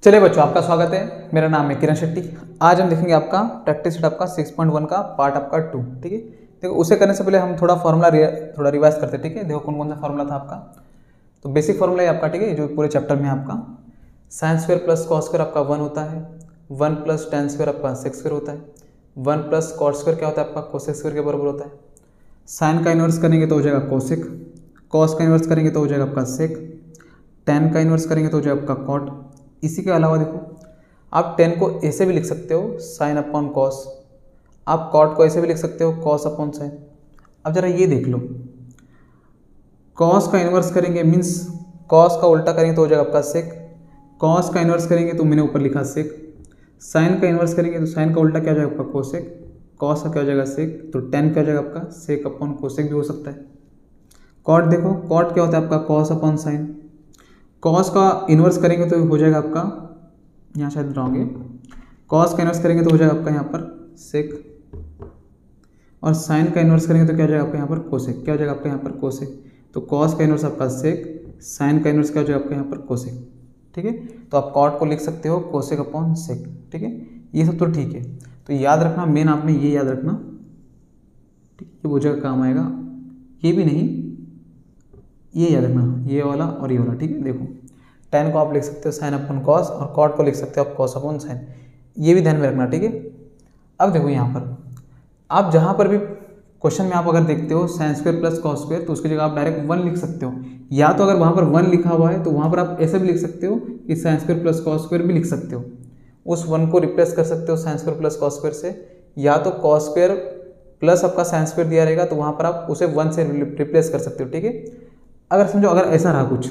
चलिए बच्चों, आपका स्वागत है। मेरा नाम है किरण शेट्टी। आज हम देखेंगे आपका प्रैक्टिस सेट आपका 6.1 का पार्ट आपका 2। ठीक है, देखो उसे करने से पहले हम थोड़ा फार्मूला थोड़ा रिवाइज करते हैं। ठीक है, देखो कौन कौन सा फार्मूला था आपका। तो बेसिक फार्मूला है आपका, ठीक है, जो पूरे चैप्टर में आपका sign square plus cos square आपका 1 होता है, 1 प्लस टेन स्क्वायर आपका सेक्स स्क्वायर होता है, 1 प्लस कॉट स्क्वायर क्या होता है आपका कोसेक स्क्वायर के बराबर होता है। साइन का इन्वर्स करेंगे तो हो जाएगा कोसेक, कॉस का इन्वर्स करेंगे तो हो जाएगा आपका सेक, टेन का इन्वर्स करेंगे तो हो जाएगा आपका कॉट। इसी के अलावा देखो आप टेन को ऐसे भी लिख सकते हो साइन अपॉन कॉस, आप कॉट को ऐसे भी लिख सकते हो कॉस अपॉन साइन। अब जरा ये देख लो, कॉस का इन्वर्स करेंगे मीन्स कॉस का उल्टा करेंगे तो हो जाएगा आपका सेक, कॉस का इन्वर्स करेंगे तो मैंने ऊपर लिखा सेक, साइन का इन्वर्स करेंगे तो साइन का उल्टा क्या हो जाएगा आपका कोसेक, कॉस का क्या हो जाएगा सेक, तो टेन क्या हो जाएगा आपका सेक अपॉन कोसेक भी हो सकता है। कॉट देखो, कॉट क्या होता है आपका कॉस अपॉन साइन, कॉस का इन्वर्स करेंगे तो हो जाएगा आपका, यहाँ शायद रॉन्ग है, कॉस का इन्वर्स करेंगे तो हो जाएगा आपका यहाँ पर सेक, और साइन का इन्वर्स करेंगे तो क्या हो जाएगा आपका यहाँ पर कोसेक, क्या हो जाएगा आपका यहाँ पर कोसेक। तो कॉस का इन्वर्स आपका सेक, साइन का इन्वर्स क्या हो जाएगा आपका यहाँ पर कोसेक। ठीक है, तो आप कॉट को लिख सकते हो कोसेक अपॉन सेक। ठीक है, ये सब तो ठीक है। तो याद रखना, मेन आपने ये याद रखना, ठीक है, ये वो जगह काम आएगा, ये भी नहीं, ये याद रखना, ये वाला और ये वाला। ठीक है, देखो टेन को आप लिख सकते हो साइन अपॉन कॉस और कॉट को लिख सकते हो आप कॉस अपॉन साइन, ये भी ध्यान में रखना। ठीक है, अब देखो यहाँ पर आप जहाँ पर भी क्वेश्चन में आप अगर देखते हो sign square plus cos square, तो उसकी जगह आप डायरेक्ट 1 लिख सकते हो, या तो अगर वहाँ पर 1 लिखा हुआ है तो वहाँ पर आप ऐसे भी लिख सकते हो कि sign square plus cos square भी लिख सकते हो, उस 1 को रिप्लेस कर सकते हो sign square plus cos square से, या तो कॉस स्क्वायर प्लस आपका साइन स्क्वायर दिया रहेगा तो वहाँ पर आप उसे 1 से रिप्लेस कर सकते हो। ठीक है, अगर समझो अगर ऐसा रहा कुछ,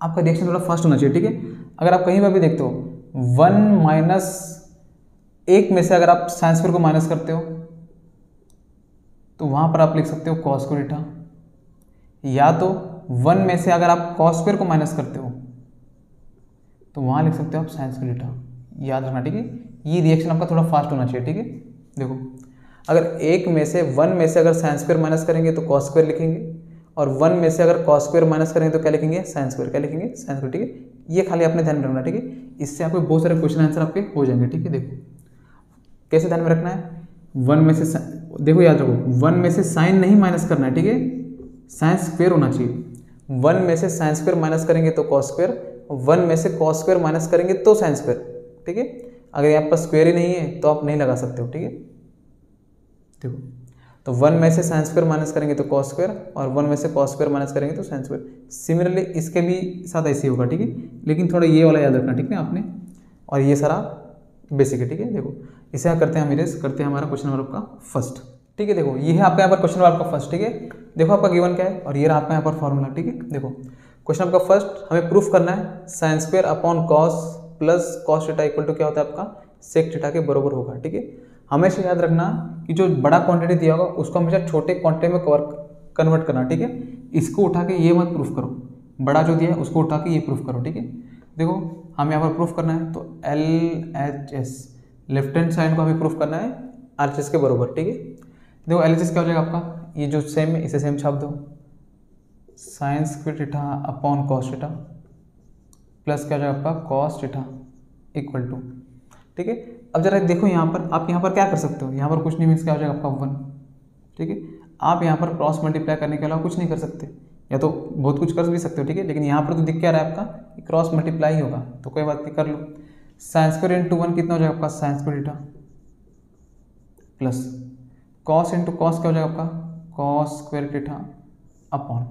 आपका रिएक्शन थोड़ा फास्ट होना चाहिए। ठीक है, अगर आप कहीं पर भी देखते हो 1 माइनस 1 में से अगर आप साइन स्क्वायर को माइनस करते हो तो वहाँ पर आप लिख सकते हो कॉस स्क्वायर थीटा, या तो 1 में से अगर आप कॉस स्क्वायर को माइनस करते हो तो वहाँ लिख सकते हो आप साइन स्क्वायर थीटा। याद रखना, ठीक है, ये रिएक्शन आपका थोड़ा फास्ट होना चाहिए। ठीक है, देखो अगर 1 में से 1 में से अगर साइन स्क्वायर माइनस करेंगे तो कॉस स्क्वायर लिखेंगे, और 1 में से अगर कॉस स्क्वायर माइनस करेंगे तो क्या लिखेंगे साइन स्क्वायर, क्या लिखेंगे साइन स्क्वायर। ठीक है, ये खाली आपने ध्यान में रखना। ठीक है, इससे आपके बहुत सारे क्वेश्चन आंसर आपके हो जाएंगे। ठीक है, देखो कैसे ध्यान में रखना है, 1 में से देखो याद रखो 1 में से साइन नहीं माइनस करना है। ठीक है, साइन स्क्वायर होना चाहिए। 1 में से साइन स्क्वायर माइनस करेंगे तो कॉस स्क्वायर, 1 में से कॉस स्क्वायर माइनस करेंगे तो साइन स्क्वायर। ठीक है, अगर यहाँ पर स्क्वायर ही नहीं है तो आप नहीं लगा सकते हो। ठीक है, देखो तो 1 में से साइन स्क्वायर माइनस करेंगे तो कॉस स्क्वायर, और 1 में से कॉस स्क्वायर माइनस करेंगे तो साइन स्क्वायर। सिमिलरली इसके भी साथ ऐसे ही होगा। ठीक है, लेकिन थोड़ा ये वाला याद रखना, ठीक है आपने, और ये सारा बेसिक है। ठीक है, देखो इसे करते हैं हम इरेज, करते हैं हमारा क्वेश्चन नंबर आपका फर्स्ट। ठीक है, देखो ये है आपका यहाँ पर क्वेश्चन नंबर आपका फर्स्ट। ठीक है, देखो आपका गिवन क्या है और ये रहा आपका यहाँ पर फॉर्मूला। ठीक है, देखो क्वेश्चन आपका फर्स्ट, हमें प्रूफ करना है sine square upon cos plus cos theta equal to क्या होता है आपका सेक थीटा के बराबर होगा। ठीक है, हमेशा याद रखना कि जो बड़ा क्वांटिटी दिया होगा उसको हमेशा छोटे क्वांटिटी में कन्वर्ट करना। ठीक है, इसको उठा के ये मत प्रूफ करो, बड़ा जो दिया है उसको उठा के ये प्रूफ करो। ठीक है, देखो हमें यहाँ पर प्रूफ करना है तो LHS लेफ्ट हैंड साइड को हमें प्रूफ करना है RHS के बराबर। ठीक है, देखो LHS क्या हो जाएगा आपका, ये जो सेम है इसे सेम छाप दो, sign square theta upon cos theta plus क्या हो जाएगा आपका कॉस थीटा इक्वल टू। ठीक है, अब जरा देखो यहाँ पर आप यहाँ पर क्या कर सकते हो, यहाँ पर कुछ नहीं मीन्स क्या हो जाएगा आपका 1। ठीक है, आप यहाँ पर क्रॉस मल्टीप्लाई करने के अलावा कुछ नहीं कर सकते, या तो बहुत कुछ कर भी सकते हो। ठीक है, लेकिन यहाँ पर तो दिख क्या रहा है आपका क्रॉस मल्टीप्लाई होगा, तो कोई बात नहीं कर लो। साइन स्क्वायर इंटू 1 कितना हो जाएगा आपका sign square theta plus cos into cos क्या हो जाएगा आपका cos square theta upon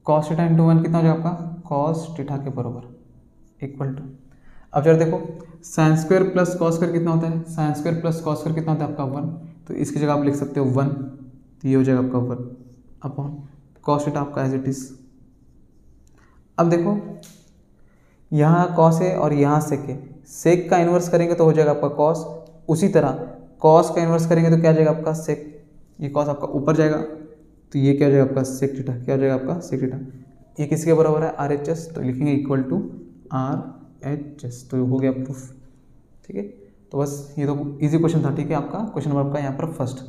cos theta into 1 कितना हो जाएगा आपका कॉस थीटा के बराबर इक्वल टू। अब जरा देखो sine square plus cos square कितना होता है, sine square plus cos square कितना होता है आपका 1, तो इसकी जगह आप लिख सकते हो 1, तो ये हो जाएगा आपका 1 अपॉन कॉस थीटा आपका एज इट इज। अब देखो यहाँ कॉस है और यहाँ सेक है, सेक का इन्वर्स करेंगे तो हो जाएगा आपका कॉस, उसी तरह कॉस का इन्वर्स करेंगे तो क्या हो जाएगा आपका सेक, ये कॉस आपका ऊपर जाएगा तो ये क्या हो जाएगा आपका सेक थीटा, क्या हो जाएगा आपका सेक थीटा। ये किसके बराबर है RHS, तो लिखेंगे इक्वल टू RHS, तो हो गया प्रूफ। ठीक है, तो बस ये तो इजी क्वेश्चन था। ठीक है, आपका क्वेश्चन नंबर आपका यहाँ पर फर्स्ट,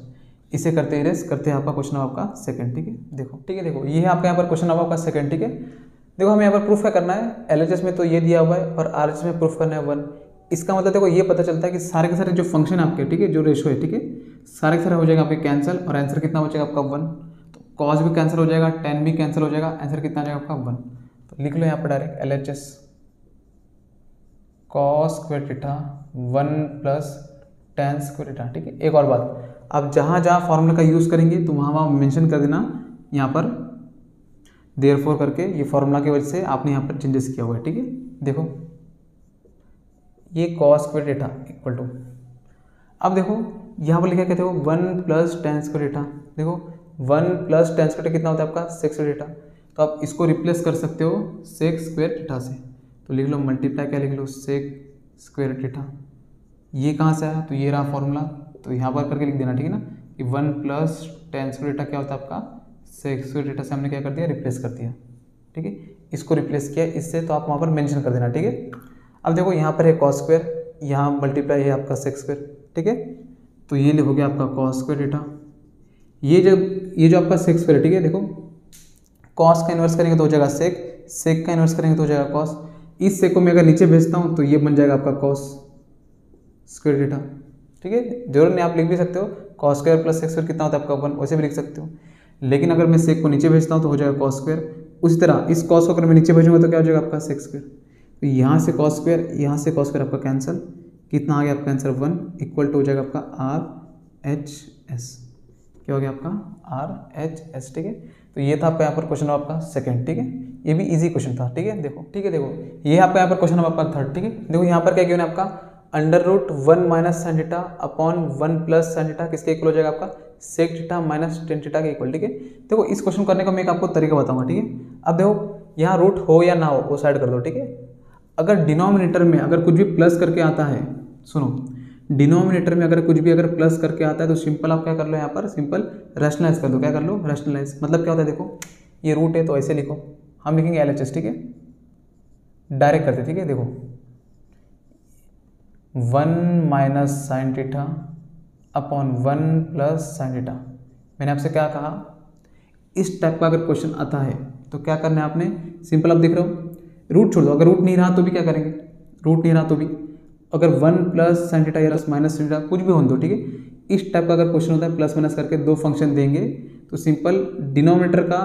इसे करते हैं रेस, करते हैं आपका क्वेश्चन नंबर आपका सेकंड। ठीक है, देखो ठीक है, देखो ये है आपका यहाँ पर क्वेश्चन नंबर आपका सेकंड। ठीक है, देखो हमें यहाँ पर प्रूफ क्या करना है, LHS में तो ये दिया हुआ है और RHS में प्रूफ करना है 1। इसका मतलब देखो ये पता चलता है कि सारे के सारे जो फंक्शन आपके, ठीक है, जो रेशो है, ठीक है, सारे के सारे हो जाएगा आपके कैंसिल और आंसर कितना हो जाएगा आपका 1। तो कॉस भी कैंसिल हो जाएगा, टेन भी कैंसिल हो जाएगा, आंसर कितना आ जाएगा आपका 1। तो लिख लो यहाँ पर direct LHS cos square theta 1 plus ten square theta, ठीक है। एक और बात, आप जहाँ जहाँ फॉर्मूला का यूज़ करेंगे तो वहाँ वहाँ मेंशन कर देना यहाँ पर देयरफॉर करके, ये फॉर्मूला की वजह से आपने यहाँ पर चेंजेस किया हुआ है, ठीक है। देखो ये cos square theta equal to, अब देखो यहाँ पर लिखा कहते हो 1 प्लस टेन स्क्वायर थीटा। देखो 1 प्लस टेन स्क्वायर थीटा कितना होता है आपका 6 स्क्वायर थीटा। तो आप इसको रिप्लेस कर सकते हो 6 स्क्वायर थीटा से। तो लिख लो मल्टीप्लाई, क्या लिख लो 6 स्क्वायर थीटा। ये कहाँ से आया, तो ये रहा फॉर्मूला, तो यहाँ पर करके लिख देना, ठीक है ना, कि 1 प्लस टेन स्क्वायर थीटा क्या होता है आपका 6 स्क्वायर थीटा से हमने क्या कर दिया, रिप्लेस कर दिया, ठीक है। इसको रिप्लेस किया इससे, तो आप वहाँ पर मेंशन कर देना, ठीक है। अब देखो यहाँ पर है कॉस स्क्वायर, यहाँ मल्टीप्लाई है आपका 6 स्क्वायर, ठीक है। तो ये हो गया आपका कॉस स्क्वायर थीटा। ये जो आपका 6 स्क्वायर, ठीक है, देखो कॉस का इन्वर्स करेंगे तो हो जाएगा सेक का इन्वर्स करेंगे तो हो जाएगा कॉस। इस सेक को मैं अगर नीचे भेजता हूँ तो ये बन जाएगा आपका कॉस स्क्वायर थीटा, ठीक है। जरूर नहीं, आप लिख भी सकते हो cos square plus sec square कितना होता है आपका 1, वैसे भी लिख सकते हो। लेकिन अगर मैं सेक को नीचे भेजता हूँ तो हो जाएगा कॉस स्क्वायर। उसी तरह इस कॉस को अगर मैं नीचे भेजूंगा तो क्या हो जाएगा आपका सेक स्क्वायर। तो यहाँ से कॉस स्क्वायर, यहाँ से कॉस स्क्वायर आपका कैंसिल, कितना आ गया आपका आंसर 1 इक्वल टू हो जाएगा आपका RHS। क्या हो गया आपका RHS, ठीक है। तो ये था आपका यहाँ पर क्वेश्चन आपका सेकंड, ठीक है। ये भी इजी क्वेश्चन था, ठीक है। देखो, ठीक है, देखो ये आपका यहाँ पर क्वेश्चन आपका थर्ड, ठीक है। देखो यहाँ पर क्या गिवन है आपका √1 minus sine theta upon 1 plus sine theta किसके इक्वल हो जाएगा आपका sec theta minus tan theta के इक्वल, ठीक है। देखो इस क्वेश्चन करने का मैं एक आपको तरीका बताऊंगा, ठीक है। अब देखो यहाँ रूट हो या ना हो वो साइड कर दो, ठीक है। अगर डिनोमिनेटर में अगर कुछ भी प्लस करके आता है, सुनो, डिनोमिनेटर में अगर कुछ भी अगर प्लस करके आता है तो सिंपल आप क्या कर लो, यहाँ पर सिंपल रैशनलाइज कर दो। क्या कर लो, रैशनलाइज। मतलब क्या होता है, देखो ये रूट है तो ऐसे लिखो, हम लिखेंगे LHS, ठीक है, डायरेक्ट करते, ठीक है। देखो 1 minus sine theta upon 1 plus sine theta. मैंने आपसे क्या कहा, इस टाइप का अगर क्वेश्चन आता है तो क्या करना है आपने, सिंपल आप देख रहे हो रूट छोड़ दो। अगर रूट नहीं रहा तो भी क्या करेंगे, रूट नहीं रहा तो भी अगर 1 प्लस साइन थीटा या प्लस माइनस साइन थीटा कुछ भी होने दो, ठीक है। इस टाइप का अगर क्वेश्चन होता है प्लस माइनस करके दो फंक्शन देंगे तो सिंपल डिनोमिनेटर का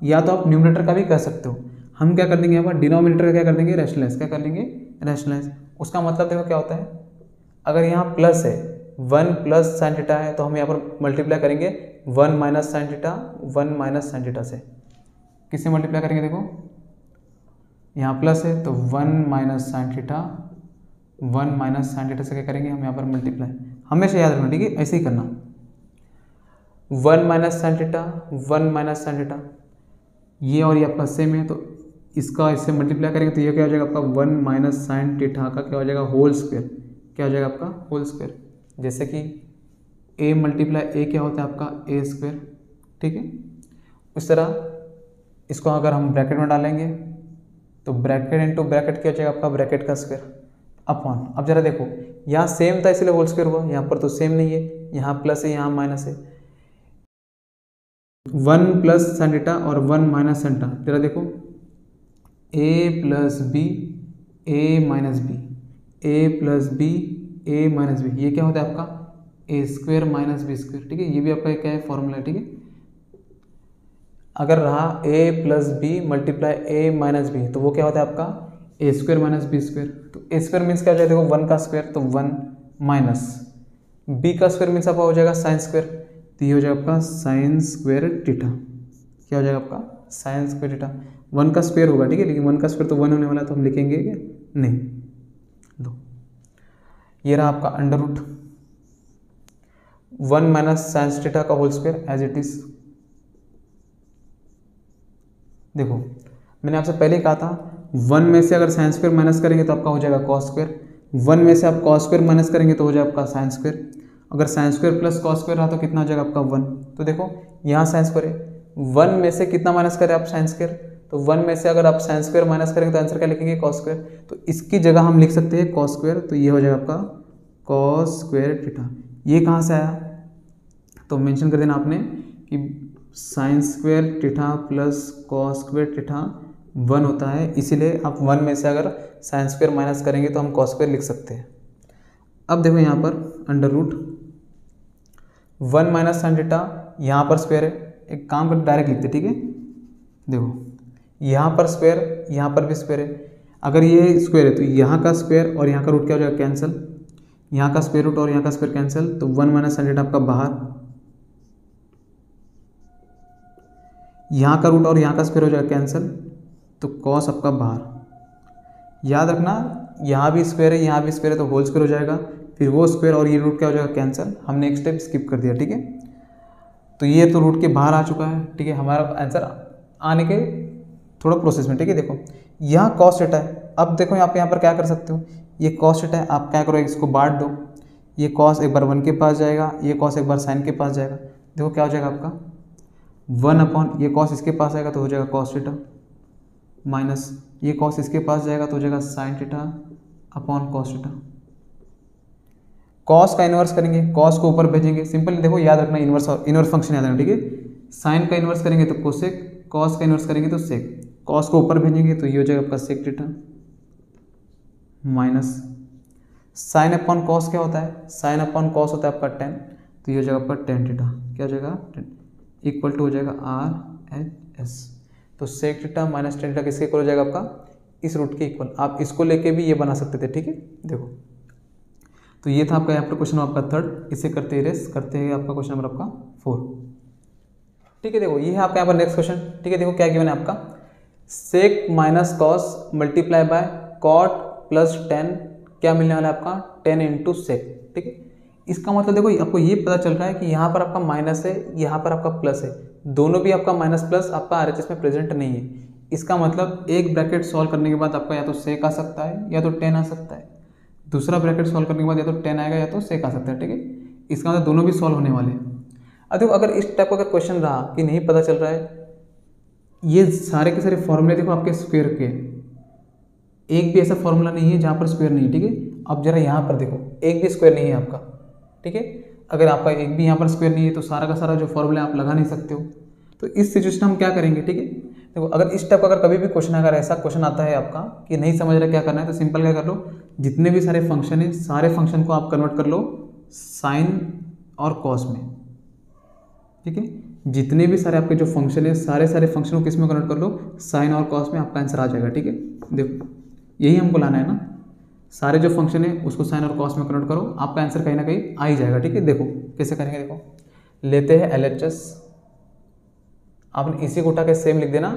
या तो आप न्यूमिनेटर का भी कह सकते हो। हम क्या कर देंगे यहाँ पर डिनोमिनेटर का क्या कर देंगे, रैशनलाइज। क्या कर लेंगे, रैशनलाइज। उसका मतलब देखो क्या होता है, अगर यहाँ प्लस है 1 प्लस साइन थीटा है तो हम यहाँ पर मल्टीप्लाई करेंगे 1 minus sine theta, 1 minus sine theta से। किससे मल्टीप्लाई करेंगे, देखो यहाँ प्लस है तो 1 minus sine theta, 1 minus sine theta से क्या करेंगे हम यहाँ पर मल्टीप्लाई। हमेशा याद रखना, ठीक है, ऐसे ही करना। 1 minus sine theta, 1 minus sine theta, ये और ये आपका सेम है तो इसका इससे मल्टीप्लाई करेंगे तो ये क्या हो जाएगा आपका 1 माइनस साइन थीटा का क्या हो जाएगा होल स्क्वायर। क्या हो जाएगा आपका होल स्क्वायर। जैसे कि a मल्टीप्लाई a क्या होता है आपका a स्क्वायर, ठीक है। उस तरह इसको अगर हम ब्रैकेट में डालेंगे तो ब्रैकेट इनटू ब्रैकेट क्या हो जाएगा आपका ब्रैकेट का स्क्वायर अपॉन। अब जरा देखो यहाँ सेम था इसलिए होल स्क्वायर हुआ, यहाँ पर तो सेम नहीं है, यहाँ प्लस है यहाँ माइनस है। 1 प्लस साइन थीटा और 1 माइनस साइन थीटा, जरा देखो a plus B a minus B, a plus B a minus B, ये क्या होता है आपका a square minus B square, ठीक है। ये भी आपका क्या है फॉर्मूला, ठीक है। अगर रहा a plus B multiply a minus B तो वो क्या होता है आपका a square minus B square. तो a स्क्वायर मीन्स क्या हो जाएगा, देखो 1 का स्क्वायर तो 1 माइनस b का स्क्वायर मीन्स आपका हो जाएगा साइन स्क्वायर, तो ये हो जाएगा आपका साइन स्क्वायर थीटा। क्या हो जाएगा आपका साइन स्क्वायर थीटा। 1 का स्क्वायर होगा, ठीक है, लेकिन 1 का स्क्वायर तो 1 होने वाला है तो हम लिखेंगे नहीं। लो ये रहा आपका under root 1 minus sine theta का whole square as it is. देखो मैंने आपसे पहले कहा था 1 में से अगर साइन स्क्वायर माइनस करेंगे तो आपका हो जाएगा कॉस स्क्वायर, 1 में से आप कॉस स्क्वायर माइनस करेंगे तो हो जाएगा आपका साइन स्क्वायर। अगर sign square plus cos square रहा तो कितना हो जाएगा आपका 1। तो देखो यहाँ साइन स्क्वायर है, 1 में से कितना माइनस करें आप साइन स्क्वायर, तो 1 में से अगर आप साइन स्क्वायर माइनस करेंगे तो आंसर क्या लिखेंगे कॉस स्क्वायर। तो इसकी जगह हम लिख सकते हैं कॉस स्क्वायर, तो ये हो जाएगा आपका कॉस स्क्वायर थीटा। ये कहाँ से आया तो मेंशन कर देना आपने कि sign square theta plus cos square theta 1 होता है, इसीलिए आप 1 में से अगर साइन स्क्वायर माइनस करेंगे तो हम कॉस स्क्वायर लिख सकते हैं। अब देखो यहाँ पर under root 1 minus sine theta, यहाँ पर स्क्वायर है, एक काम करके डायरेक्ट लिखते, ठीक है। देखो यहाँ पर स्क्वायर, यहाँ पर भी स्क्वायर है, अगर ये स्क्वायर है तो यहाँ का स्क्वायर और यहाँ का रूट क्या हो जाएगा, कैंसिल, यहाँ का स्क्वायर रूट और यहाँ का स्क्वायर कैंसिल, तो 1 माइनस साइन थीटा आपका बाहर, यहाँ का रूट और यहाँ का स्क्वायर हो जाएगा कैंसिल, तो कॉस आपका बाहर। याद रखना यहाँ भी स्क्वायर है, यहाँ भी स्क्वायर है, तो होल स्क्वायर हो जाएगा, फिर वो स्क्वायर और ये रूट क्या हो जाएगा, कैंसिल। हमने एक स्टेप स्किप कर दिया, ठीक है। तो ये तो रूट के बाहर आ चुका है, ठीक है, हमारा आंसर आने के थोड़ा प्रोसेस में, ठीक है। देखो यहाँ कॉस थीटा है, अब देखो आप यहाँ पर क्या कर सकते हो, ये कॉस थीटा है, आप क्या करो इसको बांट दो, ये कॉस एक बार 1 के पास जाएगा, ये कॉस एक बार साइन के पास जाएगा, देखो क्या हो जाएगा आपका 1 अपॉन ये कॉस इसके पास आएगा तो हो जाएगा कॉस थीटा, माइनस ये कॉस इसके पास जाएगा तो हो जाएगा sign theta upon cos theta. Cos का इन्वर्स करेंगे, कॉस को ऊपर भेजेंगे, सिंपल देखो याद रखना इन्वर्स फंक्शन याद रखना, ठीक है। साइन का इन्वर्स करेंगे तो कोसेक, कॉस का इन्वर्स करेंगे तो सेक, कॉस को ऊपर भेजेंगे तो ये हो जाएगा आपका sec theta, minus sine upon cos क्या होता है, साइन अपॉन कॉस होता है आपका टेन, तो ये हो जाएगा आपका टेन थीटा, क्या हो जाएगा इक्वल टू हो जाएगा आर एच एस। तो sec theta minus tan theta किसके इक्वल हो जाएगा आपका, इस रूट के इक्वल। आप इसको लेके भी ये बना सकते थे, ठीक है। देखो तो ये था आपका यहाँ पर क्वेश्चन आपका थर्ड, इसे करते रेस करते हैं आपका क्वेश्चन नंबर आपका 4, ठीक है। देखो ये है आपका यहाँ पर नेक्स्ट क्वेश्चन, ठीक है। देखो क्या गिवन है आपका, sec minus cos multiply by cot plus tan, क्या मिलने वाला है आपका 10 इंटू सेक, ठीक है। इसका मतलब देखो आपको ये पता चल रहा है कि यहाँ पर आपका माइनस है, यहाँ पर आपका प्लस है, दोनों भी आपका माइनस प्लस आपका आरएचएस में प्रेजेंट नहीं है। इसका मतलब एक ब्रैकेट सॉल्व करने के बाद आपका या तो सेक आ सकता है या तो 10 आ सकता है, दूसरा ब्रैकेट सॉल्व करने के बाद या तो 10 आएगा या तो सेक आ सकता है, ठीक है। इसका मतलब दोनों भी सॉल्व होने वाले हैं। अब देखो अगर इस टाइप का अगर क्वेश्चन रहा कि नहीं पता चल रहा है, ये सारे के सारे फॉर्मूले देखो आपके स्क्वायर के, एक भी ऐसा फॉर्मूला नहीं है जहाँ पर स्क्वायर नहीं है, ठीक है। अब जरा यहाँ पर देखो एक भी स्क्वायर नहीं है आपका, ठीक है। अगर आपका एक भी यहाँ पर स्क्वायर नहीं है तो सारा का सारा जो फॉर्मूला आप लगा नहीं सकते हो। तो इस सिचुएशन हम क्या करेंगे, ठीक है। देखो अगर इस टाइप का अगर कभी भी क्वेश्चन अगर ऐसा क्वेश्चन आता है आपका कि नहीं समझ रहे क्या करना है, तो सिंपल क्या कर लो, जितने भी सारे फंक्शन है सारे फंक्शन को आप कन्वर्ट कर लो साइन और कॉस में, ठीक है। जितने भी सारे आपके जो फंक्शन है सारे फंक्शन को किस में कन्वर्ट कर लो, साइन और कॉस में, आपका आंसर आ जाएगा, ठीक है। देखो यही हमको लाना है ना, सारे जो फंक्शन है उसको साइन और कॉस में कन्वर्ट करो, आपका आंसर कहीं ना कहीं आ ही जाएगा, ठीक है। देखो कैसे करेंगे, देखो लेते हैं LHS, आपने इसी को उठा के सेम लिख देना,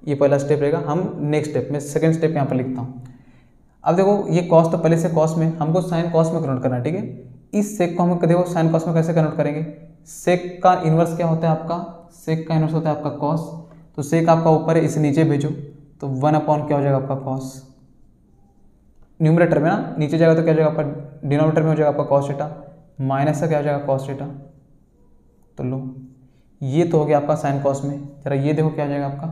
ये पहला स्टेप रहेगा। हम नेक्स्ट स्टेप में सेकंड स्टेप यहाँ पर लिखता हूँ। अब देखो ये कॉस तो पहले से कॉस में, हमको साइन कॉस में कन्वर्ट करना है, ठीक है। इस सेक को हम देखो साइन कॉस में कैसे कन्वर्ट करेंगे, सेक का इन्वर्स क्या होता है आपका, सेक का इन्वर्स होता है आपका कॉस, तो सेक आपका ऊपर है इसे नीचे भेजो तो 1 अपॉन क्या हो जाएगा आपका कॉस, न्यूमरेटर में ना, नीचे जाएगा तो क्या हो जाएगा आपका डिनोमिनेटर में हो जाएगा आपका कॉस थीटा, माइनस का क्या हो जाएगा कॉस थीटा। तो लो ये तो हो गया आपका साइन कॉस में। जरा ये देखो क्या हो जाएगा आपका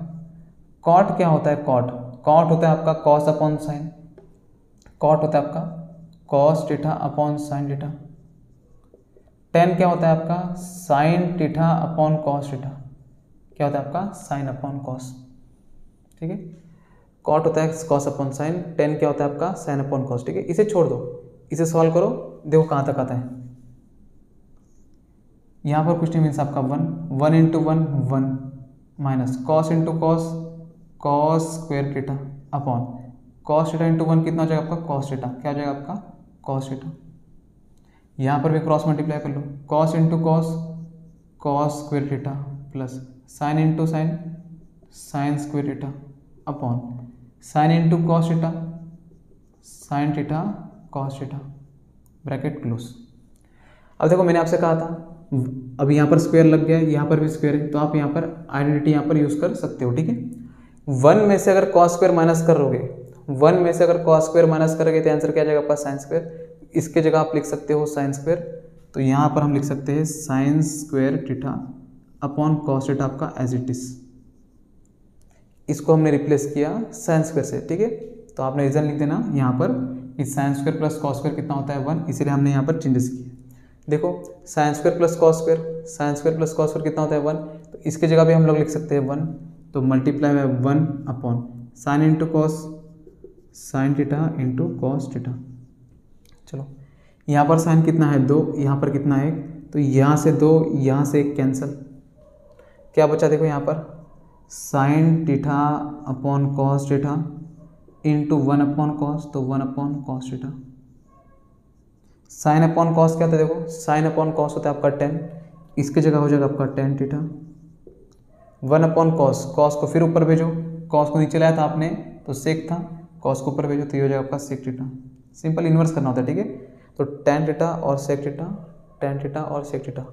कॉट, क्या होता है कॉट, कॉट होता है आपका कॉस अपॉन साइन, कॉट होता है आपका cos theta upon sine theta. Ten क्या होता है आपका sign theta upon cos theta, क्या होता है आपका साइन अपॉन कॉस, ठीक है। कॉट होता है कॉस अपॉन साइन, टेन क्या होता है आपका साइन अपॉन कॉस, ठीक है। इसे छोड़ दो, इसे सॉल्व करो, देखो कहाँ तक आता है। यहाँ पर कुछ नहीं मीन्स आपका 1 into 1 minus cos into cos, cos square theta upon cos theta into 1 कितना हो जाएगा आपका कॉस थीटा, क्या हो जाएगा आपका कॉस थीटा। यहाँ पर भी क्रॉस मल्टीप्लाई कर लो, cos into cos, cos square theta plus sine into sine, sine square theta upon sine into cos theta, sine theta cos theta, bracket close. अब देखो मैंने आपसे कहा था अब यहाँ पर स्क्वायर लग गया है, यहाँ पर भी स्क्वायर है, तो आप यहाँ पर आइडेंटिटी यहाँ पर यूज़ कर सकते हो, ठीक है। 1 में से अगर कॉस स्क्वायर माइनस करोगे, 1 में से अगर कॉस स्क्वायर माइनस करोगे तो आंसर क्या आ जाएगा आपका साइन स्क्वायर। इसके जगह आप लिख सकते हो साइन स्क्वायर, तो यहाँ पर हम लिख सकते हैं sign square theta upon cos theta आपका एज इट इज। इसको हमने रिप्लेस किया साइन स्क्वायर से, ठीक है। तो आपने रीजन लिख देना यहाँ पर कि sign square plus cos square कितना होता है 1, इसीलिए हमने यहाँ पर चेंजेस किए। देखो sine square plus cos square, sign square plus cos square कितना होता है 1, तो इसके जगह भी हम लोग लिख सकते हैं 1, तो multiply by 1 upon sine into cos sine theta into cos theta. चलो यहाँ पर साइन कितना है 2, यहाँ पर कितना है 1, तो यहाँ से 2 यहाँ से 1 कैंसिल, क्या बचा देखो यहाँ पर sign theta upon cos theta into 1 upon cos, तो 1 upon cos theta. Sign upon cos क्या था देखो, साइन अपॉन कॉस होता है आपका 10, इसकी जगह हो जाएगा आपका tan theta. 1 upon cos, cos को फिर ऊपर भेजो, कॉस को नीचे लाया था आपने तो सेक था, कॉस को ऊपर भेजो तो ये हो जाएगा आपका सेक थीटा। सिंपल इन्वर्स करना होता है, ठीक है। तो tan थीटा और सेक थीटा, tan थीटा और सेक थीटा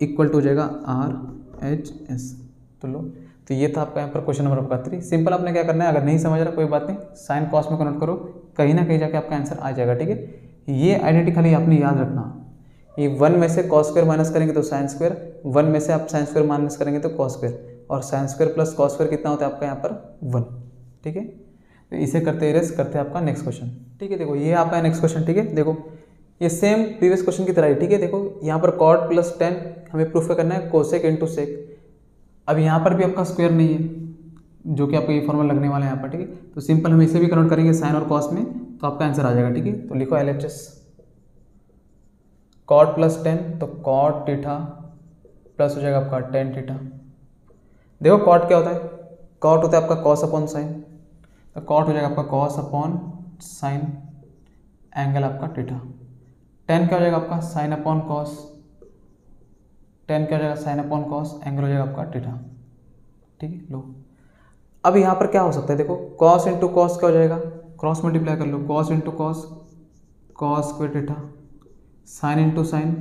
इक्वल टू हो जाएगा RHS। तो लो, तो ये था आपका यहाँ पर क्वेश्चन नंबर आपका 3। सिंपल आपने क्या करना है, अगर नहीं समझ रहा कोई बात नहीं, साइन कॉस में कन्वर्ट करो, कहीं ना कहीं जाके आपका आंसर आ जाएगा, ठीक है। ये आइडेंटिटी खाली आपने याद रखना, ये 1 में से कॉस स्क्वायर माइनस करेंगे तो साइन स्क्वायर, 1 में से आप साइन स्क्वायर माइनस करेंगे तो कॉस स्क्वायर, और sign square plus cos square कितना होता है आपका यहाँ पर 1, ठीक है। तो इसे करते इरेज करते हैं आपका नेक्स्ट क्वेश्चन, ठीक है। देखो ये आपका नेक्स्ट क्वेश्चन, ठीक है। देखो ये सेम प्रीवियस क्वेश्चन की तरह है, ठीक है। देखो यहाँ पर कॉट प्लस टेन हमें प्रूफ करना है कोसेक इंटू सेक। अब यहाँ पर भी आपका स्क्वायर नहीं है, जो कि आपको ये फॉर्मूला लगने वाला है यहाँ पर, ठीक है। तो सिंपल हम इसे भी कन्वर्ट करेंगे साइन और कॉस में, तो आपका आंसर आ जाएगा, ठीक है। तो लिखो LHS कॉट प्लस 10, तो कॉट थीटा प्लस हो जाएगा आपका tan थीटा। देखो कॉट क्या होता है, कॉट होता है आपका कॉस अपॉन साइन, तो कॉट हो जाएगा आपका कॉस अपॉन साइन एंगल आपका थीटा। tan क्या हो जाएगा आपका साइन अपॉन कॉस, tan क्या हो जाएगा साइन अपॉन कॉस, एंगल हो जाएगा आपका थीटा, ठीक है। लो अब यहाँ पर क्या हो सकता है, देखो कॉस इंटू कॉस क्या हो जाएगा, क्रॉस मल्टीप्लाई कर लो, cos into cos cos square theta, sine into sine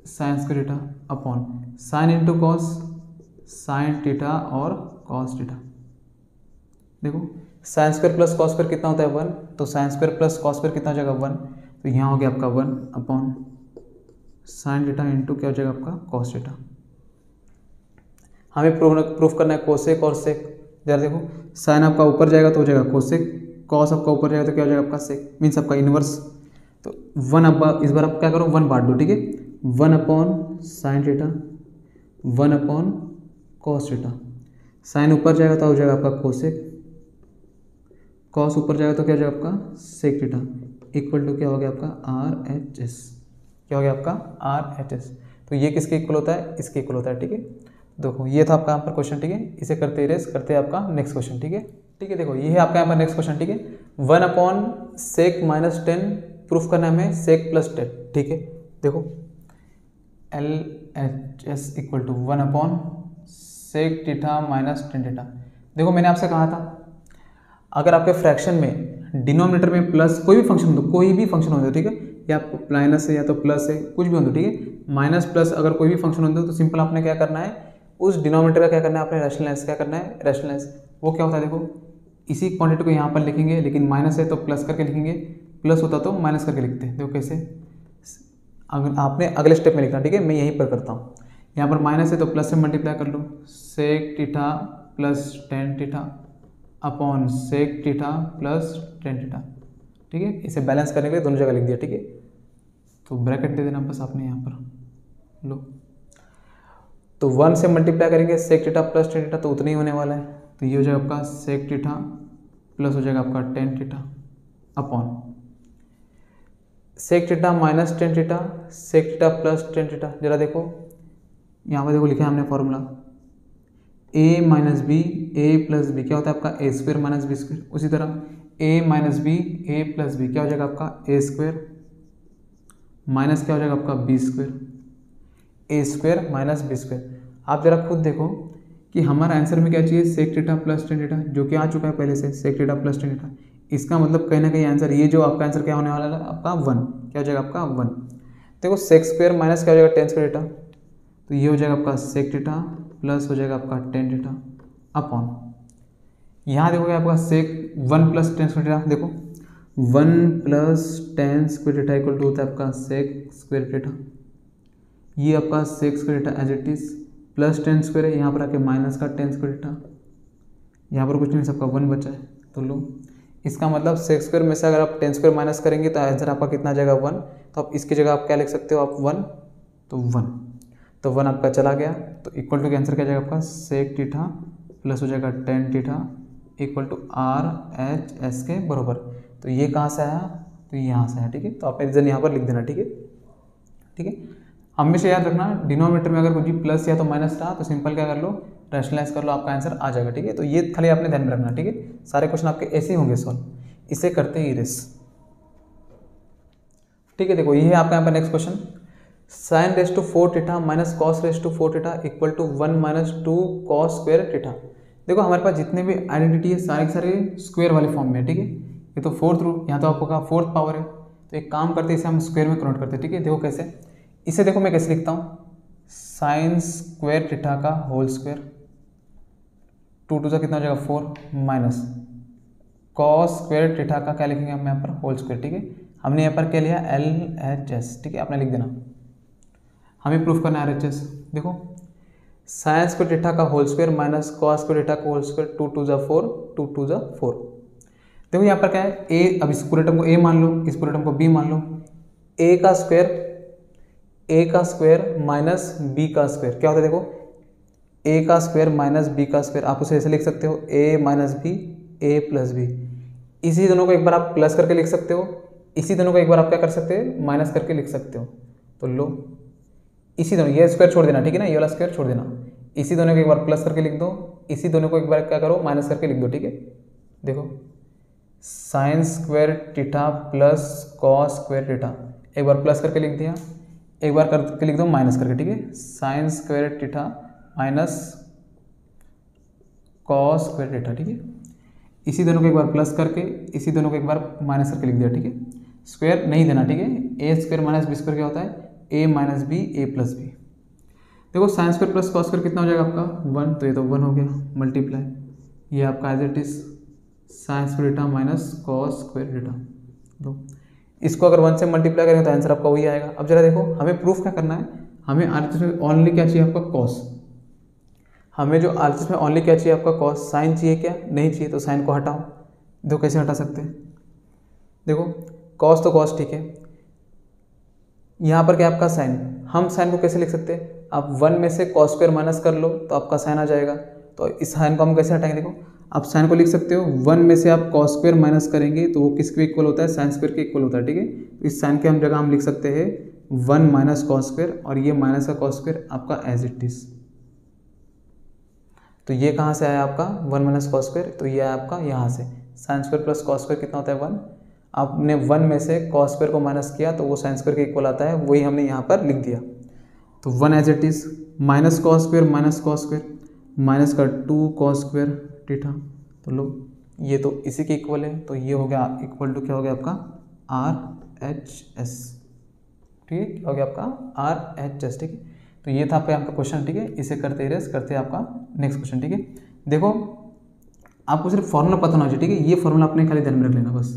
sine square theta upon sine into cos sine theta और कॉस थीटा। देखो sine square plus cos square कितना होता है 1, तो sine square plus cos square कितना हो जाएगा 1, तो यहाँ हो गया आपका 1 अपॉन साइन थीटा इंटू क्या हो जाएगा आपका कॉस थीटा। हमें प्रूफ करना है कोसेक और सेक। जरा देखो साइन आपका ऊपर जाएगा तो हो जाएगा कोसेक, कॉस आपका ऊपर जाएगा तो क्या हो जाएगा आपका सेक, मीन्स आपका इनवर्स। तो 1 अब इस बार आप क्या करो 1 बांट दो, ठीक है। 1 upon sine theta 1 upon cos theta, sine ऊपर जाएगा तो हो जाएगा आपका कोसेक, कॉस ऊपर जाएगा तो क्या हो जाएगा आपका सेक थीटा, इक्वल टू क्या हो गया आपका RHS। क्या हो गया आपका RHS। तो ये किसके इक्वल होता है, इसके इक्वल होता है, ठीक है। देखो ये था आपका यहाँ पर क्वेश्चन, ठीक है। इसे करते इरेज करते हैं आपका नेक्स्ट क्वेश्चन, ठीक है। ठीक है देखो ये है आपका यहाँ पर नेक्स्ट क्वेश्चन, ठीक है। 1 अपॉन सेक माइनस 10 प्रूफ करना है हमें सेक प्लस 10, ठीक है। देखो LHS equal to 1 upon sec theta minus 10 theta. देखो मैंने आपसे कहा था अगर आपके फ्रैक्शन में डिनोमिनेटर में प्लस कोई भी फंक्शन हो, कोई भी फंक्शन हो, ठीक है, या माइनस है या तो प्लस है, कुछ भी हो, ठीक है, माइनस प्लस अगर कोई भी फंक्शन हो तो सिंपल आपने क्या करना है, उस डिनोमिनेटर का क्या करना है, आपने रैशनलाइज क्या करना है, रैशनलाइज। वो क्या होता है देखो इसी क्वांटिटी को यहाँ पर लिखेंगे, लेकिन माइनस है तो प्लस करके लिखेंगे, प्लस होता तो माइनस करके लिखते हैं। देखो कैसे, अगर आपने अगले स्टेप में लिखना, ठीक है, मैं यहीं पर करता हूँ। यहाँ पर माइनस है तो प्लस से मल्टीप्लाई कर लो, sec theta plus tan theta upon sec theta plus tan theta, ठीक है। इसे बैलेंस करने के लिए दोनों जगह लिख दिया, ठीक है। तो ब्रैकेट दे देना बस आपने यहाँ पर, लो। तो 1 से मल्टीप्लाई करेंगे sec theta plus tan theta, तो उतना ही होने वाला है, तो ये हो जाएगा आपका सेक थीटा प्लस हो जाएगा आपका tan theta upon sec theta minus tan theta sec theta plus tan theta. जरा देखो यहाँ पर देखो लिखा है हमने formula a minus B A plus B क्या होता है आपका ए स्क्वायर माइनस बी स्क्वायर। उसी तरह a minus B A plus B क्या हो जाएगा आपका ए स्क्वायर माइनस क्या हो जाएगा आपका B square, A square minus B square. आप जरा खुद देखो कि हमारा आंसर में क्या चाहिए, sec theta plus tan theta, जो कि आ चुका है पहले से, sec theta plus tan theta. इसका मतलब कहीं ना कहीं आंसर, ये जो आपका आंसर क्या होने वाला है आपका 1, क्या हो जाएगा आपका 1। देखो सेक स्क्वायर माइनस क्या हो जाएगा tan स्क्वायर थीटा, तो ये हो जाएगा आपका सेक थीटा प्लस हो जाएगा आपका tan थीटा अपॉन यहाँ देखोगे आपका sec 1 plus tan square theta. देखो 1 plus tan square theta equal to होता है आपका सेक स्क्वायर थीटा, ये आपका sec square theta as it is plus tan square है, यहाँ पर आके माइनस का tan स्क्वायर थीटा, यहाँ पर कुछ नहीं, सबका 1 बचा है। तो लो इसका मतलब सेक स्क्वायर में से अगर आप tan स्क्वायर माइनस करेंगे तो आंसर आपका कितना आ जाएगा 1। तो आप इसकी जगह आप क्या लिख सकते हो आप 1, तो 1, तो 1 आपका चला गया, तो इक्वल टू के आंसर क्या जाएगा आपका सेक थीटा प्लस हो जाएगा tan theta equal to RHS के बराबर। तो ये कहाँ से आया, तो यहाँ से आया, ठीक है। तो आप रीजन यहाँ पर लिख देना, ठीक है, ठीक है। हमेशा याद रखना डिनोमिनेटर में अगर कुछ भी प्लस या तो माइनस रहा तो सिंपल क्या कर लो, रैशनलाइज कर लो, आपका आंसर आ जाएगा, ठीक है। तो ये खाली आपने ध्यान में रखना, ठीक है। सारे क्वेश्चन आपके ऐसे ही होंगे सॉल्व, इसे करते ही इरेज, ठीक है। देखो ये है आपका यहाँ पर next question, sine raise to 4 theta minus cos raise to 4 theta equal to 1 minus 2 cos square theta. देखो हमारे पास जितने भी आइडेंटिटी है सारे के सारे स्क्वायर वाले फॉर्म में है, ठीक है। ये तो फोर्थ रूट, यहाँ तो आपका फोर्थ पावर है, तो एक काम करते हैं इसे हम स्क्वायर में कन्वर्ट करते हैं, ठीक है। देखो कैसे, इसे देखो मैं कैसे लिखता हूँ, साइन स्क्वायर थीटा का होल स्क्वायर, 2 2 कितना हो जाएगा 4 माइनस कॉस स्क्वायर थीटा का क्या लिखेंगे हम यहाँ पर होल स्क्वायर, ठीक है। हमने यहाँ पर क्या लिया LHS, ठीक है, आपने लिख देना। हमें प्रूफ करना है RHS। देखो साइन स्क्वायर थीटा का whole square minus cos square theta का होल स्क्वायर, 2 2 4 2 2 4। देखो यहाँ पर क्या है a, अब इस पूरे टर्म को a मान लो, इस पूरे टर्म को b मान लो, a का स्क्वायर माइनस b का स्क्वायर क्या होता है, देखो a का स्क्वायर माइनस b का स्क्वायर, आप उसे ऐसे लिख सकते हो a minus B a plus B. इसी दोनों को एक बार आप प्लस करके लिख सकते हो, इसी दोनों को एक बार आप क्या कर सकते हैं माइनस करके लिख सकते हो। तो लो इसी दोनों, ये स्क्वायर छोड़ देना, ठीक है ना, ये वाला स्क्वायर छोड़ देना, इसी दोनों को एक बार प्लस करके लिख दो, इसी दोनों को एक बार क्या करो माइनस करके लिख दो, ठीक है। देखो sine square theta plus cos square theta, एक बार प्लस करके लिख दिया, एक बार करके लिख दो माइनस करके, ठीक है। Sine square theta minus cos square theta, ठीक है। इसी दोनों को एक बार प्लस करके, इसी दोनों को एक बार माइनस करके लिख दिया, ठीक है। स्क्वायर नहीं देना, ठीक है। A square minus B square क्या होता है, a minus B A plus B. देखो sine square plus cos square कितना हो जाएगा आपका 1, तो ये तो 1 हो गया मल्टीप्लाई, ये आपका as it is sine square theta minus cos square theta. तो इसको अगर 1 से मल्टीप्लाई करेंगे तो आंसर आपका वही आएगा। अब जरा देखो हमें प्रूफ क्या करना है, हमें RHS में ओनली क्या चाहिए आपका कॉस, हमें जो RHS में ओनली क्या चाहिए आपका कॉस, साइन चाहिए क्या, नहीं चाहिए, तो साइन को हटाओ। देखो कैसे हटा सकते हैं, देखो कॉस तो कॉस, ठीक है, यहाँ पर क्या आपका साइन, हम साइन को कैसे लिख सकते हैं, आप 1 में से कॉस स्क्वायर माइनस कर लो तो आपका साइन आ जाएगा। तो इस साइन को हम कैसे हटाएंगे, देखो आप साइन को लिख सकते हो 1 में से आप कॉस स्क्वायर माइनस करेंगे तो वो किसके इक्वल होता है, साइन स्क्वायर के इक्वल होता है, ठीक है। तो इस साइन के हम जगह हम लिख सकते हैं 1 माइनस कॉस स्क्वायर, और ये माइनस का कॉस स्क्वायर आपका एज इट इज। तो ये कहाँ से आया आपका 1 माइनस कॉस स्क्वायर, तो ये आया आपका यहाँ से, sign square plus cos square कितना होता है 1, आपने 1 में से कॉस स्क्वायर को माइनस किया तो वो साइन स्क्वायर के इक्वल आता है, वही हमने यहाँ पर लिख दिया। तो 1 as it is minus cos square minus का 2 कॉस स्क्वायर थीटा। तो लो ये तो इसी के इक्वल है, तो ये हो गया इक्वल टू क्या हो गया आपका RHS, ठीक है, क्या हो गया आपका RHS, ठीक है। तो ये था आपका क्वेश्चन, ठीक है। इसे करते रेस करते आपका नेक्स्ट क्वेश्चन, ठीक है। देखो आपको सिर्फ फॉर्मूला पता होना चाहिए, ठीक है, ये फॉर्मूला अपने खाली ध्यान में रख लेना बस,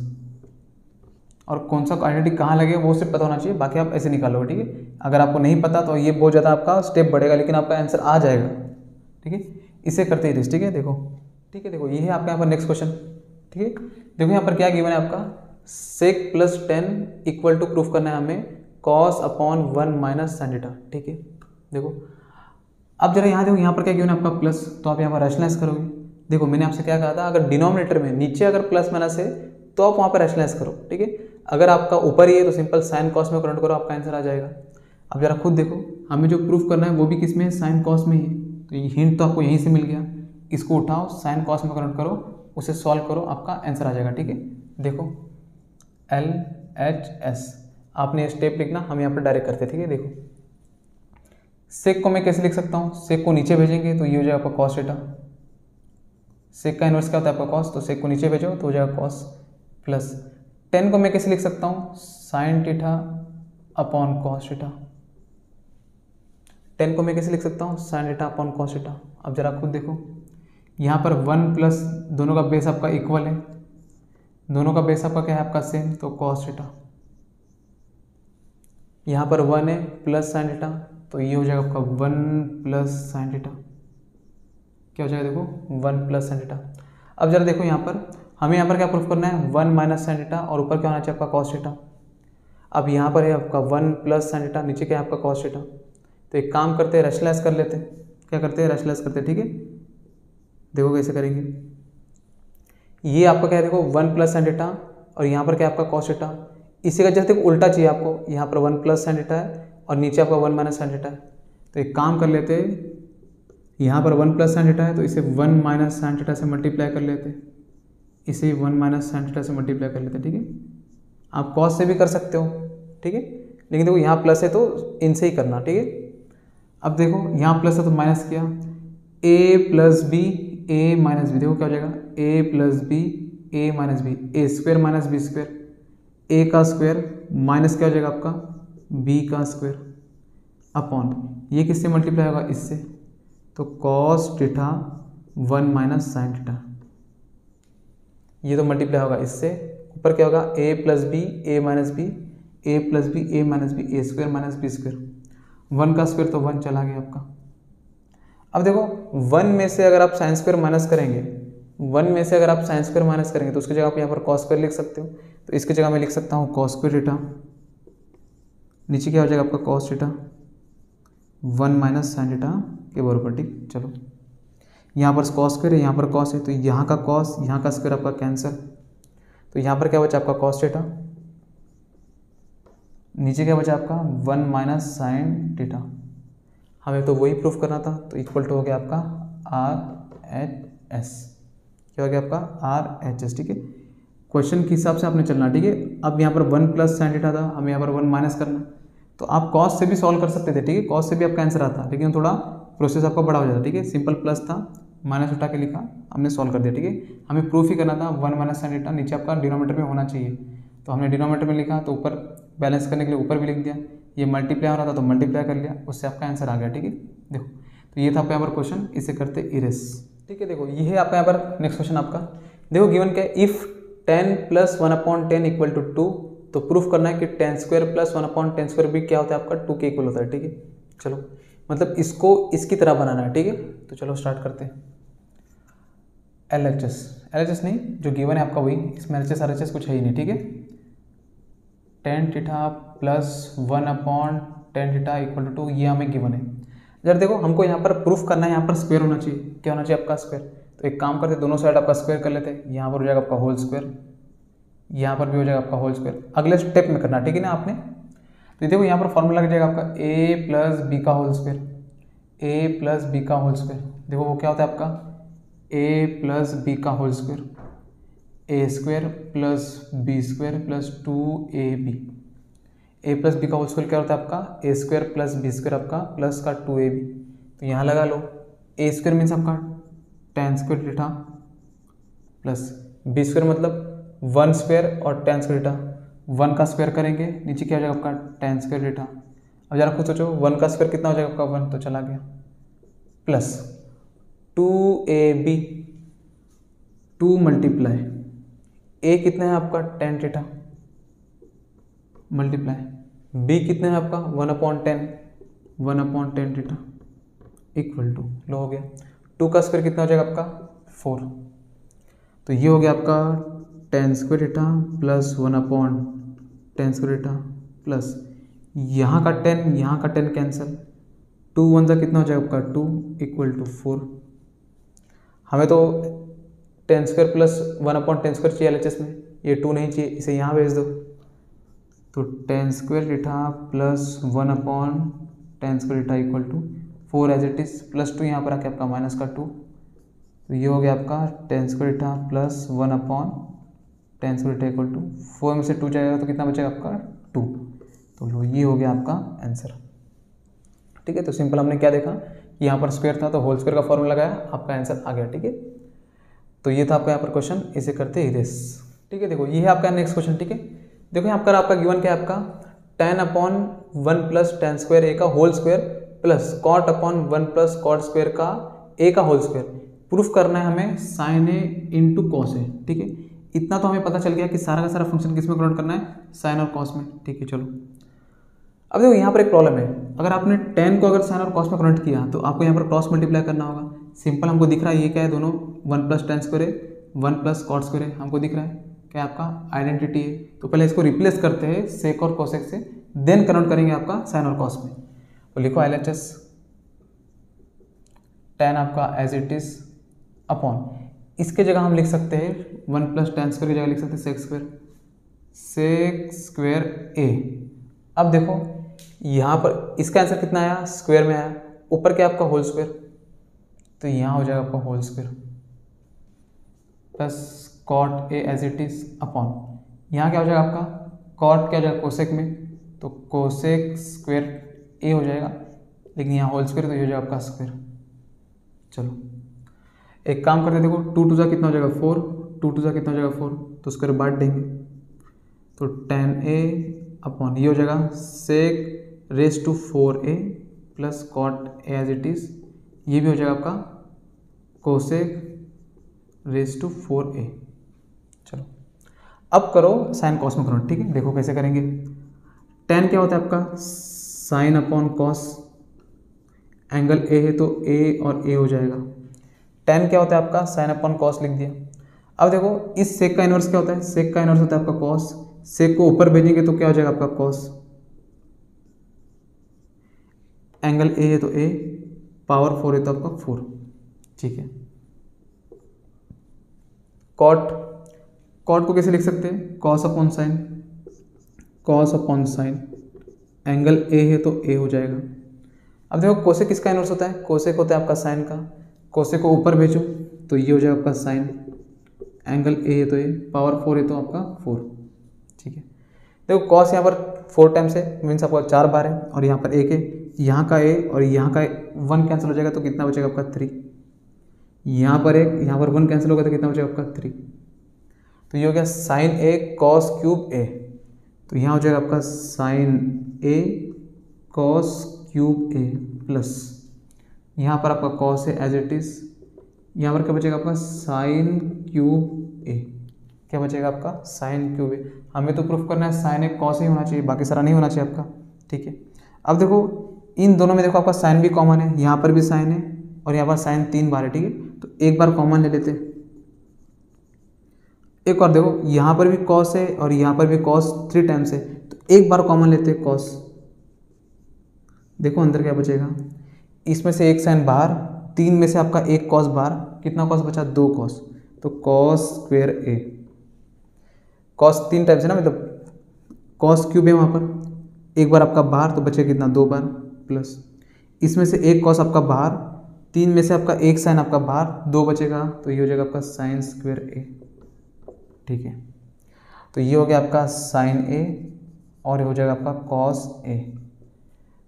और कौन सा आइडेंटिटी कहाँ लगे वो सिर्फ पता होना चाहिए, बाकी आप ऐसे निकालोगे, ठीक है। अगर आपको नहीं पता तो ये बहुत ज़्यादा आपका स्टेप बढ़ेगा, लेकिन आपका आंसर आ जाएगा, ठीक है। इसे करते ही रेस, ठीक है। देखो ठीक है, देखो ये है आपका यहाँ पर नेक्स्ट क्वेश्चन, ठीक है। देखो यहाँ पर क्या गिवन है आपका, sec plus 10 equal to proof करना है हमें cos upon 1 minus sine theta, ठीक है। देखो अब जरा यहाँ देखो, यहाँ पर क्या गिवन है आपका प्लस, तो आप यहाँ पर रैशनलाइज करोगे। देखो मैंने आपसे क्या कहा था, अगर डिनोमिनेटर में नीचे अगर प्लस माइनस है तो आप वहाँ पर रैशनलाइज करो, ठीक है। अगर आपका ऊपर ही है तो सिंपल साइन कॉस में कन्वर्ट करो, आपका आंसर आ जाएगा। अब जरा खुद देखो, हमें जो प्रूफ करना है वो भी किस में है, साइन कॉस में ही है, तो ये हिंट तो आपको यहीं से मिल गया। इसको उठाओ, साइन कॉस में कन्वर्ट करो, उसे सॉल्व करो, आपका आंसर आ जाएगा, ठीक है। देखो LHS आपने ये स्टेप लिखना, हम यहाँ पर डायरेक्ट करते, ठीक है। देखो सेक को मैं कैसे लिख सकता हूँ, सेक को नीचे भेजेंगे तो ये हो जाएगा आपका कॉस थीटा, सेक का इनवर्स क्या होता है आपका कॉस, तो सेक को नीचे भेजो तो हो जाएगा कॉस, प्लस 10 को मैं कैसे लिख सकता हूँ, sign theta upon cos theta, 10 को मैं कैसे लिख सकता हूँ, sign theta upon cos theta. अब जरा खुद देखो, यहाँ पर 1 प्लस दोनों का बेस आपका इक्वल है, दोनों का बेस आपका क्या है आपका सेम, तो कॉस थीटा। यहाँ पर 1 है प्लस साइन थीटा, तो ये हो जाएगा आपका 1 प्लस साइन थीटा, क्या हो जाएगा देखो 1 प्लस साइन थीटा। अब जरा देखो यहाँ पर हमें यहाँ पर क्या प्रूफ करना है, 1 माइनस साइन थीटा, और ऊपर क्या होना चाहिए आपका कॉस थीटा। अब यहाँ पर है आपका 1 प्लस साइन थीटा, नीचे क्या है आपका कॉस थीटा। तो एक काम करते हैं, रैशनलाइज कर लेते हैं, क्या करते हैं, रैशनलाइज करते हैं, ठीक है। देखो कैसे करेंगे, ये आपका क्या है देखो 1 प्लस साइन थीटा और यहाँ पर क्या आपका कॉस थीटा। इसी का जैसे देखो उल्टा चाहिए आपको, यहाँ पर 1 प्लस साइन थीटा है और नीचे आपका 1 माइनस साइन थीटा है। तो एक काम कर लेते, यहाँ पर 1 प्लस साइन थीटा है तो इसे 1 माइनस साइन थीटा से मल्टीप्लाई कर लेते, इसे 1 माइनस साइन थीटा से मल्टीप्लाई कर लेते, ठीक है। आप कॉस से भी कर सकते हो, ठीक है, लेकिन देखो यहाँ प्लस है तो इनसे ही करना, ठीक है। अब देखो यहाँ प्लस है तो माइनस किया, a plus B A minus B, देखो क्या हो जाएगा a plus B A minus B, A square minus B square, A का स्क्वायर माइनस क्या हो जाएगा आपका b का स्क्वायर अपॉन ये किससे मल्टीप्लाई होगा इससे, तो cos theta 1 minus sine theta, ये तो मल्टीप्लाई होगा इससे, ऊपर क्या होगा a plus B A minus B, A plus B A minus B, A square minus B square, 1 का स्क्वायर तो 1 चला गया आपका। अब देखो 1 में से अगर आप साइन स्क्वायर माइनस करेंगे, 1 में से अगर आप साइन स्क्वायर माइनस करेंगे तो उसकी जगह आप यहाँ पर कॉस स्क्वायर लिख सकते हो, तो इसकी जगह मैं लिख सकता हूँ कॉस स्क्वायर थीटा, नीचे क्या हो जाएगा आपका cos theta 1 minus sine theta के बराबर, ठीक। चलो यहाँ पर कॉस स्क्वायर है, यहाँ पर कॉस है, तो यहाँ का कॉस यहाँ का स्क्वायर आपका कैंसिल, तो यहाँ पर क्या बचा आपका कॉस थीटा, नीचे क्या बचा आपका 1 माइनस साइन थीटा, हमें तो वही प्रूफ करना था, तो इक्वल टू हो गया आपका RHS, क्या हो गया आपका RHS, ठीक है। क्वेश्चन के हिसाब से आपने चलना, ठीक है। अब यहाँ पर 1 प्लस साइन थीटा था, हमें यहाँ पर 1 माइनस करना, तो आप कॉस से भी सॉल्व कर सकते थे, ठीक है, कॉस से भी आपका आंसर आता, लेकिन थोड़ा प्रोसेस आपका बड़ा हो जाता, ठीक है। सिंपल प्लस था, माइनस उठा के लिखा, हमने सॉल्व कर दिया, ठीक है। हमें प्रूफ ही करना था 1 माइनस साइन थीटा नीचे आपका डिनोमीटर में होना चाहिए, तो हमने डिनोमीटर में लिखा, तो ऊपर बैलेंस करने के लिए ऊपर भी लिख दिया, ये मल्टीप्लाई हो रहा था तो मल्टीप्लाई कर लिया, उससे आपका आंसर आ गया, ठीक है। देखो तो ये था आपका यहाँ पर क्वेश्चन, इसे करते इरेस, ठीक है। देखो ये है आपका यहाँ पर नेक्स्ट क्वेश्चन आपका, देखो गिवन क्या है, इफ 10 प्लस 1/10 इक्वल टू 2, तो प्रूफ करना है कि 10 स्क्वायर प्लस 1/10 स्क्वायर भी क्या होता है आपका 2 के इक्वल होता है, ठीक है। चलो मतलब इसको इसकी तरह बनाना है, ठीक है। तो चलो स्टार्ट करते हैं। LHS नहीं, जो गिवन है आपका वही, इसमें LHS RHS कुछ है ही नहीं, ठीक है। tan theta plus 1/10 theta equal to 2, ये हमें गिवन है। जरा देखो हमको यहाँ पर प्रूफ करना है, यहाँ पर स्क्वायर होना चाहिए, क्या होना चाहिए आपका स्क्वायर, तो एक काम करते दोनों साइड आपका स्क्वायर कर लेते हैं, यहाँ पर हो जाएगा आपका होल स्क्वायर, यहाँ पर भी हो जाएगा आपका होल स्क्वायर, अगले स्टेप में करना, ठीक है ना आपने। तो देखो यहाँ पर फॉर्मूला लग जाएगा आपका a प्लस बी का whole square, a plus B का होल स्क्वायर, देखो वो क्या होता है आपका a प्लस बी का whole square, A square plus B square plus 2ab, A plus B का होल स्क्वायर क्या होता है आपका ए स्क्वायर प्लस बी स्क्वायर आपका प्लस का 2ab, तो यहाँ लगा लो, ए स्क्वायर मीन्स आपका tan square theta plus B square मतलब 1 स्क्वायर और tan स्क्वायर थीटा, 1 का स्क्वायर करेंगे नीचे क्या हो जाएगा आपका tan स्क्वायर थीटा। अब जरा खुद सोचो 1 का स्क्वायर कितना हो जाएगा आपका 1, तो चला गया, प्लस 2ab 2 मल्टीप्लाई a कितना है आपका tan थीटा मल्टीप्लाई b कितना है आपका 1/10 थीटा इक्वल टू, लो हो गया 2 का स्क्वायर कितना हो जाएगा आपका 4, तो ये हो गया आपका tan square theta plus 1/10 square theta plus यहाँ का 10 कैंसिल, 2 1 का कितना हो जाएगा आपका 2 इक्वल टू 4, हमें तो tan स्क्वायर प्लस 1/10 स्क्वायर चाहिए LHS में, ये 2 नहीं चाहिए, इसे यहाँ भेज दो, तो tan square theta plus 1/10 square theta equal to 4 as it is, plus 2 यहाँ पर आके आपका माइनस का 2, तो ये हो गया आपका tan square theta plus 1/10 square theta equal to 4 में से 2 जाएगा तो कितना बचेगा आपका 2, तो लो ये हो गया आपका आंसर, ठीक है। तो सिंपल हमने क्या देखा, यहाँ पर स्क्वायर था तो होल स्क्वायर का फॉर्मूला लगाया, आपका आंसर आ गया, ठीक है। तो ये था आपका यहाँ पर क्वेश्चन, इसे करते इरेस, ठीक है। देखो ये है आपका नेक्स्ट क्वेश्चन, ठीक है। देखो यहाँ पर आपका गिवन क्या है आपका tan/1 plus tan square a का whole square plus cot/1 plus cot square का a का होल स्क्वायर, प्रूफ करना है हमें sin a into cos a, ठीक है। इतना तो हमें पता चल गया कि सारा का सारा फंक्शन किस में कन्वर्ट करना है, साइन और कॉस में, ठीक है। चलो अब देखो यहाँ पर एक प्रॉब्लम है, अगर आपने tan को अगर साइन और कॉस में कन्वर्ट किया तो आपको यहाँ पर क्रॉस मल्टीप्लाई करना होगा। सिंपल हमको दिख रहा है ये क्या है, दोनों 1 प्लस tan स्क्वायर है 1 प्लस कॉट स्क्वायर है, हमको दिख रहा है क्या आपका आइडेंटिटी है। तो पहले इसको रिप्लेस करते हैं सेक और कोसेक से, देन कन्वर्ट करेंगे आपका साइन और कॉस में। तो लिखो LHS tan आपका एज इट इज अपॉन इसके जगह हम लिख सकते हैं 1 + tan स्क्वायर की जगह लिख सकते हैं सेक स्क्वायर ए। अब देखो यहाँ पर इसका आंसर कितना आया, स्क्वायर में आया, ऊपर क्या आपका होल स्क्वायर, तो यहाँ हो जाएगा आपका whole square plus cot A as it is upon, यहाँ क्या हो जाएगा आपका कॉट क्या हो जाएगा कोसेक में, तो कोसेक स्क्वायर ए हो जाएगा, लेकिन यहाँ होल स्क्वायर तो ये हो जाएगा आपका स्क्वायर। चलो एक काम करते देखो 2 × 2 = कितना हो जाएगा 4, 2 × 2 = कितना हो जाएगा 4, तो स्क्वायर बांट देंगे तो tan a अपॉन ये हो जाएगा sec raise to 4a plus cot A as it is, ये भी हो जाएगा आपका कोसेक रेज टू 4a। चलो अब करो साइन कॉस में कन्वर्ट, ठीक है। देखो कैसे करेंगे, tan क्या होता है आपका sign upon cos, angle A है तो a और a हो जाएगा, tan क्या होता है आपका साइन अपॉन कॉस लिख दिया। अब देखो इस सेक का इनवर्स क्या होता है, सेक का इनवर्स होता है आपका कॉस, सेक को ऊपर भेजेंगे तो क्या हो जाएगा आपका कॉस, एंगल ए है तो a, पावर 4 है तो आपका 4, ठीक है। कॉट को कैसे लिख सकते हैं, cos upon sine, angle A है तो a हो जाएगा। अब देखो कोसेक किसका इनवर्स होता है, कोसेक होता है आपका साइन का, कोसेक को ऊपर भेजो तो ये हो जाएगा आपका साइन, एंगल ए है तो ए, पावर 4 है तो आपका 4, ठीक है। देखो कॉस यहाँ पर 4 टाइम्स है, मीन्स आपका 4 बार है, और यहाँ पर 1 है, यहाँ का ए और यहाँ का 1 कैंसिल हो जाएगा तो कितना बचेगा आपका 3, यहाँ पर 1, यहाँ पर 1 कैंसिल होगा तो कितना बचेगा आपका 3, तो ये हो गया साइन ए कॉस क्यूब ए, तो यहाँ हो जाएगा आपका साइन ए कॉस क्यूब ए प्लस यहाँ पर आपका कॉस है एज इट इज, यहाँ पर क्या बचेगा आपका साइन क्यूब ए, क्या बचेगा आपका साइन क्यूब ए। हमें तो प्रूफ करना है साइन ए कॉस ही होना चाहिए, बाकी सारा नहीं होना चाहिए आपका, ठीक है। अब देखो इन दोनों में देखो आपका साइन भी कॉमन है, यहाँ पर भी साइन है और यहाँ पर साइन 3 बार है, ठीक है। तो एक बार कॉमन ले लेते हैं, एक और देखो यहाँ पर भी कॉस है और यहाँ पर भी कॉस 3 टाइम्स है, तो एक बार कॉमन लेते हैं कॉस, देखो अंदर क्या बचेगा, इसमें से एक साइन बाहर, 3 में से आपका एक कॉस बाहर, कितना कॉस बचा 2 कॉस, तो कॉस स्क्वायर ए, कॉस 3 टाइम्स है ना, मतलब कॉस क्यूब है वहाँ पर, एक बार आपका बाहर तो बचेगा कितना 2 बार, प्लस इसमें से एक कॉस आपका बाहर, 3 में से आपका एक साइन आपका बाहर, 2 बचेगा तो ये हो जाएगा आपका साइन स्क्वायर ए, ठीक है। तो ये हो गया आपका साइन ए और ये हो जाएगा आपका cos A,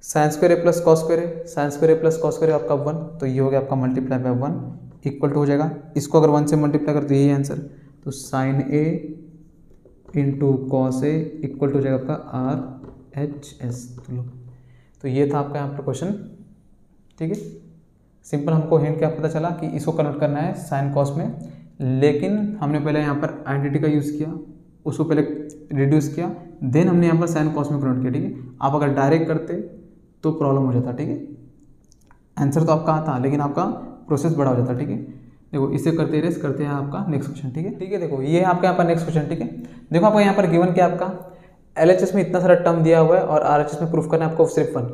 sign square A plus cos square A, sign square A plus cos square आपका 1, तो ये हो गया आपका मल्टीप्लाई बाय 1 इक्वल टू हो जाएगा, इसको अगर 1 से मल्टीप्लाई कर तो यही आंसर, तो sine A into cos A equal to हो जाएगा आपका आर एच एस। तो ये था आपका यहाँ पर क्वेश्चन, ठीक है। सिंपल हमको हिंट क्या पता चला कि इसको कन्वर्ट करना है साइन कॉस में, लेकिन हमने पहले यहाँ पर आइडेंटिटी का यूज़ किया, उसको पहले रिड्यूस किया, देन हमने यहाँ पर साइन कॉस में कन्वर्ट किया, ठीक है। आप अगर डायरेक्ट करते तो प्रॉब्लम हो जाता, ठीक है। आंसर तो आपका आता लेकिन आपका प्रोसेस बड़ा हो जाता, ठीक है। देखो इसे करते रेस करते हैं आपका नेक्स्ट क्वेश्चन, ठीक है। ठीक है, देखो ये है आपका यहाँ पर नेक्स्ट क्वेश्चन, ठीक है। देखो आपका यहाँ पर गिवन क्या आपका LHS में इतना सारा टर्म दिया हुआ है और RHS में प्रूफ करना है आपको सिर्फ 1।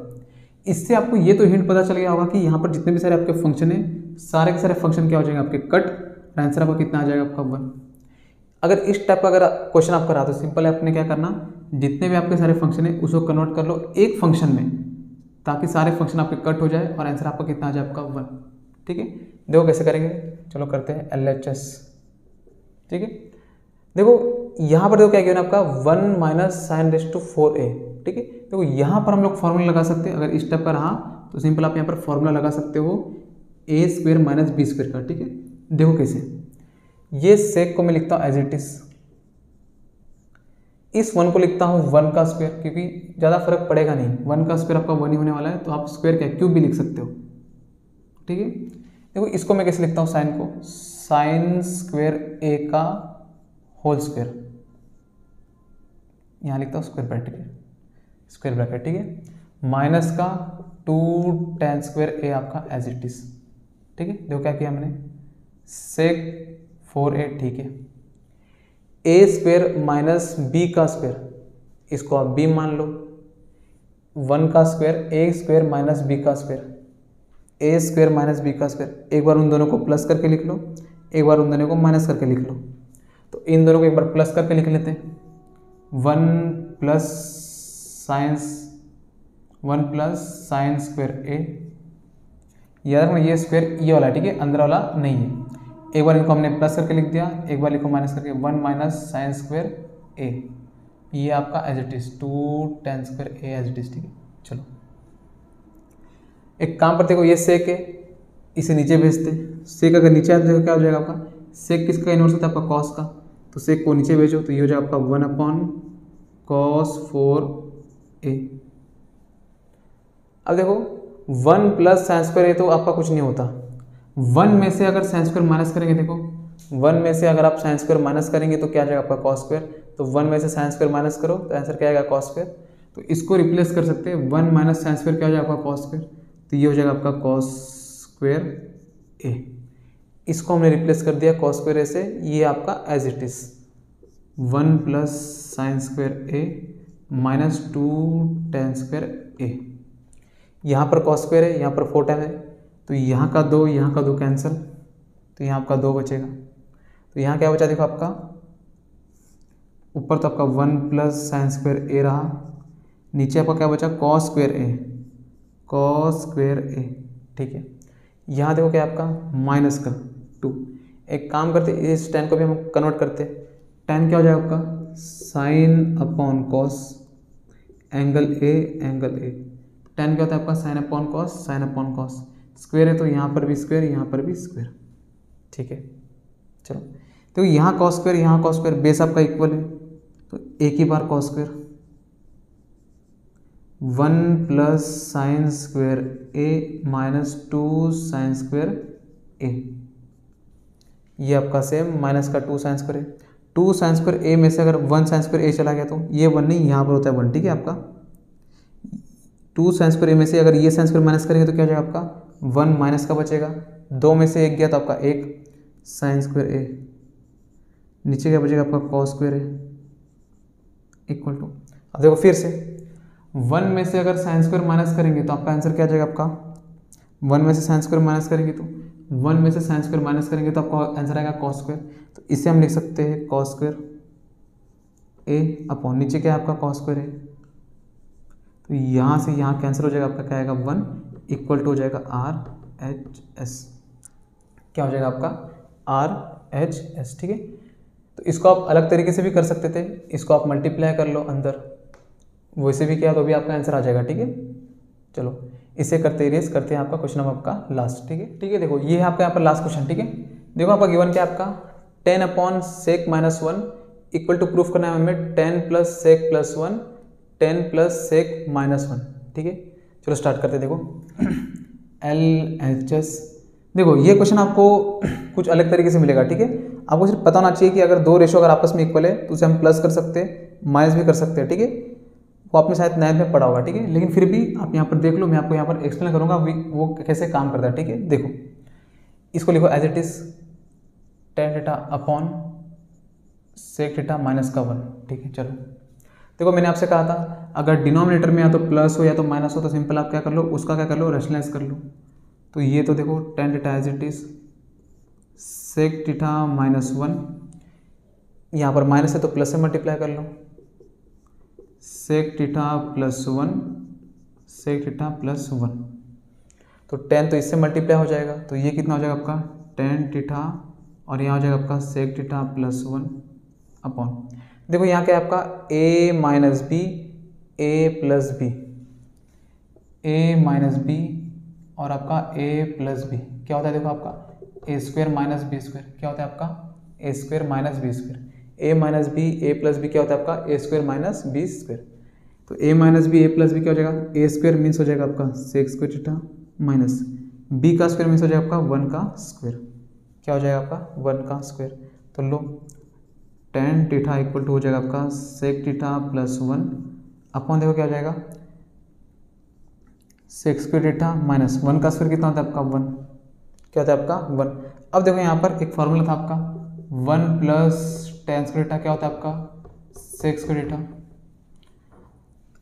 इससे आपको ये तो हिंट पता चल गया होगा कि यहाँ पर जितने भी सारे आपके फंक्शन है, सारे के सारे फंक्शन क्या हो जाएंगे आपके कट, आंसर आपका कितना आ जाएगा आपका 1। अगर इस टाइप का अगर क्वेश्चन आपका रहा तो सिंपल है, आपने क्या करना, जितने भी आपके सारे फंक्शन है उसको कन्वर्ट कर लो एक फंक्शन में, ताकि सारे फंक्शन आपके कट हो जाए और आंसर आपका कितना आ जाए आपका 1, ठीक है। देखो कैसे करेंगे, चलो करते हैं LHS, ठीक है। देखो यहाँ पर देखो क्या गिवन आपका 1 minus sign raise to 4a, ठीक है। देखो यहाँ पर हम लोग फॉर्मूला लगा सकते हैं, अगर इस टाइप का रहा तो सिंपल आप यहाँ पर फॉर्मूला लगा सकते हो a square minus b square का, ठीक है। देखो कैसे, ये सेक को मैं लिखता हूँ एज इट इज, इस 1 को लिखता हूँ 1 का स्क्वायर, क्योंकि ज़्यादा फर्क पड़ेगा नहीं, 1 का स्क्वायर आपका 1 ही होने वाला है, तो आप स्क्वायर क्या क्यूब भी लिख सकते हो, ठीक है। देखो इसको मैं कैसे लिखता हूँ, साइन को साइन स्क्वायर a का होल स्क्वायर, यहाँ लिखता हूँ स्क्वायर ब्रैकेट, ठीक है, माइनस का 2 tan स्क्वायर a आपका एज इट इज, ठीक है। देखो क्या किया हमने, सेक 4a, ठीक है, a स्क्वायर माइनस b का स्क्वायर, इसको आप b मान लो, 1 का square a square minus b का square, a square minus b का स्क्वायर, एक बार उन दोनों को प्लस करके लिख लो, एक बार उन दोनों को माइनस करके लिख लो। तो इन दोनों को एक बार प्लस करके लिख लेते हैं। 1 प्लस साइन स्क्वायर ए, याद रखना ये स्क्वायर ये वाला है, ठीक है, अंदर वाला नहीं है। एक बार इनको हमने प्लस करके लिख दिया, एक बार लिखो माइनस करके 1 माइनस साइन स्क्वायर ए, ये आपका as it is 2 tan square A as it is, ठीक है। चलो एक काम करते, ये सेक है, इसे नीचे भेजते। सेक अगर नीचे आता है तो क्या हो जाएगा आपका, सेक किसका इनवर्स होता है आपका कॉस का, तो सेक को नीचे भेजो तो ये हो जाएगा आपका 1/cos 4a। अब देखो 1 प्लस साइन स्क्वायर ए तो आपका कुछ नहीं होता, 1 में से अगर साइन स्क्वायर माइनस करेंगे, देखो 1 में से अगर आप साइन स्क्वायर माइनस करेंगे तो क्या आ जाएगा आपका कॉस स्क्वायर, तो 1 में से साइन स्क्वायर माइनस करो तो आंसर क्या आएगा कॉस स्क्वायर। तो इसको रिप्लेस कर सकते हैं, 1 माइनस साइन स्क्वायर क्या हो जाएगा आपका कॉस स्क्वायर, तो ये हो जाएगा आपका कॉस स्क्वायर ए। इसको हमने रिप्लेस कर दिया कॉस स्क्वायर ए से, ये आपका as it is 1 plus sine square A minus 2 tan square A. यहाँ पर कॉस स्क्वायर है, यहाँ पर 4 टाइम है, तो यहाँ का 2 कैंसिल, तो यहाँ आपका 2 बचेगा। तो यहाँ क्या बचा देखो आपका, ऊपर तो आपका 1 प्लस साइन स्क्वायर ए रहा, नीचे आपका क्या बचा कॉस स्क्वायर ए, ठीक है। यहाँ देखो क्या आपका माइनस का 2। एक काम करते इस tan को भी हम कन्वर्ट करते, tan क्या हो जाएगा आपका sign upon cos angle A. tan क्या होता है आपका साइन अपॉन कॉस, स्क्वायर है तो यहाँ पर भी स्क्वायर, यहाँ पर भी स्क्वायर, ठीक है। चलो तो यहाँ कॉस स्क्वायर, बेस आपका इक्वल है, तो एक ही बार cos square, 1 plus sine square A minus 2 sine square A, ये आपका सेम माइनस का 2 sine square A. 2 sine square A में से अगर 1 साइन स्क्वायर ए चला गया तो ये 1 नहीं, यहाँ पर होता है 1, ठीक है। आपका 2 साइन स्क्वायर ए में से अगर ये साइन स्क्वायर माइनस करेंगे तो क्या हो जाएगा आपका 1 माइनस का बचेगा, 2 में से 1 गया तो आपका 1 साइन स्क्वायर ए, नीचे क्या बचेगा आपका cos square A equal to. अब देखो फिर से 1 में से अगर साइन स्क्वायर माइनस करेंगे तो आपका आंसर क्या आ जाएगा आपका, 1 में से साइन स्क्वायर माइनस करेंगे तो आपका आंसर आएगा कॉस स्क्वायर। तो इसे हम लिख सकते हैं कॉस स्क्वायर ए अपॉन नीचे क्या है आपका कॉस स्क्वायर ए, तो यहाँ से यहाँ कैंसिल हो जाएगा, आपका क्या आएगा 1 इक्वल टू हो जाएगा RHS, क्या हो जाएगा आपका RHS, ठीक है। तो इसको आप अलग तरीके से भी कर सकते थे, इसको आप मल्टीप्लाई कर लो अंदर, वैसे भी किया तो भी आपका आंसर आ जाएगा, ठीक है। चलो इसे करते रेस करते हैं आपका क्वेश्चन नंबर आपका लास्ट, ठीक है। देखो ये है आपका यहाँ पर लास्ट क्वेश्चन, ठीक है। देखो आपका गिवन क्या है आपका 10 upon sec minus 1 equal to proof करना है हमें 10 plus sec plus 1 10 plus sec minus 1, ठीक है। चलो स्टार्ट करते देखो LHS। देखो ये क्वेश्चन आपको कुछ अलग तरीके से मिलेगा, ठीक है। आपको सिर्फ पता होना चाहिए कि अगर 2 रेशो अगर आपस में इक्वल है तो उसे हम प्लस कर सकते हैं, माइनस भी कर सकते हैं, ठीक है। वो आपने शायद 9th में पढ़ा होगा, ठीक है। लेकिन फिर भी आप यहाँ पर देख लो, मैं आपको यहाँ पर एक्सप्लेन करूँगा वो कैसे काम करता है, ठीक है। देखो इसको लिखो as it is tan theta upon sec theta minus का 1, ठीक है। चलो देखो मैंने आपसे कहा था अगर डिनोमिनेटर में या तो प्लस हो या तो माइनस हो तो सिंपल आप क्या कर लो, उसका क्या कर लो रैशनलाइज कर लो। तो ये तो देखो tan theta as it is sec theta minus 1, यहाँ पर माइनस है तो प्लस से मल्टीप्लाई कर लो, sec theta plus 1 sec theta plus 1, तो tan तो इससे मल्टीप्लाई हो जाएगा, तो ये कितना हो जाएगा आपका tan थीटा और यहाँ हो जाएगा आपका सेक थीटा प्लस 1 अपॉन, देखो यहाँ क्या है आपका a minus B a plus B, a minus B और आपका a प्लस बी क्या होता है, देखो आपका a square minus B square क्या होता है आपका a square minus B square, a minus B a plus B क्या होता है आपका a square minus B square. तो a minus B a plus B क्या हो जाएगा, a स्क्वायर मीन्स हो जाएगा आपका sec square theta minus b का स्क्वायर मीन्स हो जाएगा आपका 1 का स्क्वायर, क्या हो जाएगा आपका 1 का स्क्वायर। तो लो tan थीटा इक्वल टू हो जाएगा आपका सेक थीटा प्लस 1 अपॉन देखो क्या हो जाएगा सेक स्क्वायर थीटा माइनस 1 का स्क्वायर कितना होता है आपका 1, क्या होता है आपका 1। अब देखो यहाँ पर एक फॉर्मूला था आपका 1 प्लस tan स्क्वायर थीटा क्या होता है आपका sec square theta,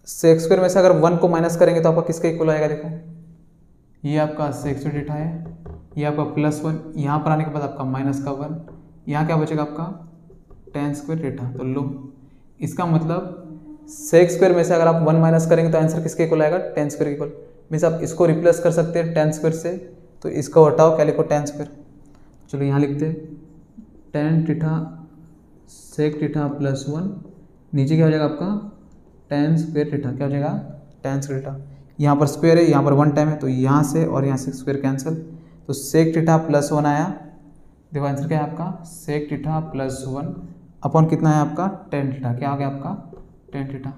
sec square में से अगर 1 को माइनस करेंगे तो आपका किसका इक्वल आएगा, देखो ये आपका सेक स्क्वायर थीटा है ये आपका +1, यहाँ पर आने के बाद आपका -1, यहाँ क्या बचेगा आपका tan स्क्वायर थीटा। तो लो, इसका मतलब sec स्क्वायर में से अगर आप 1 माइनस करेंगे तो आंसर किसके इक्वल आएगा, tan स्क्वायर के इक्वल। मीन्स आप इसको रिप्लेस कर सकते हैं tan स्क्वायर से, तो इसको हटाओ, क्या लिखो tan स्क्वायर। चलो यहाँ लिखते हैं tan थीटा sec थीटा +1, नीचे क्या हो जाएगा आपका tan स्क्वायर थीटा, क्या हो जाएगा tan स्क्वायर थीटा। यहाँ पर स्क्वायर है, यहाँ पर 1 टाइम है, तो यहाँ से और यहाँ से स्क्वायर कैंसिल, तो sec थीटा +1 आया। देखो आंसर क्या है आपका sec थीटा +1 अपॉन कितना है आपका tan थीटा, क्या हो गया आपका tan थीटा।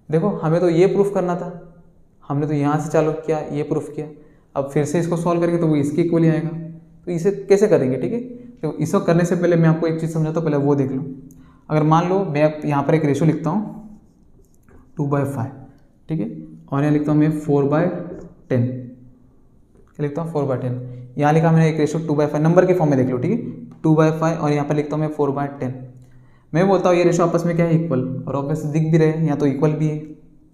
देखो हमें तो ये प्रूफ करना था, हमने तो यहाँ से चालू किया, ये प्रूफ किया, अब फिर से इसको सॉल्व करेंगे तो वो इसके इक्वल ही आएगा। तो इसे कैसे करेंगे, ठीक है। तो इसको करने से पहले मैं आपको एक चीज़ समझाता हूँ, पहले वो देख लो। अगर मान लो मैं यहाँ पर एक रेशो लिखता हूँ 2/5, ठीक है, और यहाँ लिखता हूँ मैं 4/10, क्या लिखता हूँ 4/10। यहाँ लिखा मैंने एक रेशो 2/5, नंबर के फॉर्म में देख लो, ठीक है, 2/5, और यहाँ पर लिखता हूँ मैं 4/10। मैं बोलता हूँ ये रेशो आपस में क्या है इक्वल, और ऑब्वियस दिख भी रहे हैं, यहाँ तो इक्वल भी है,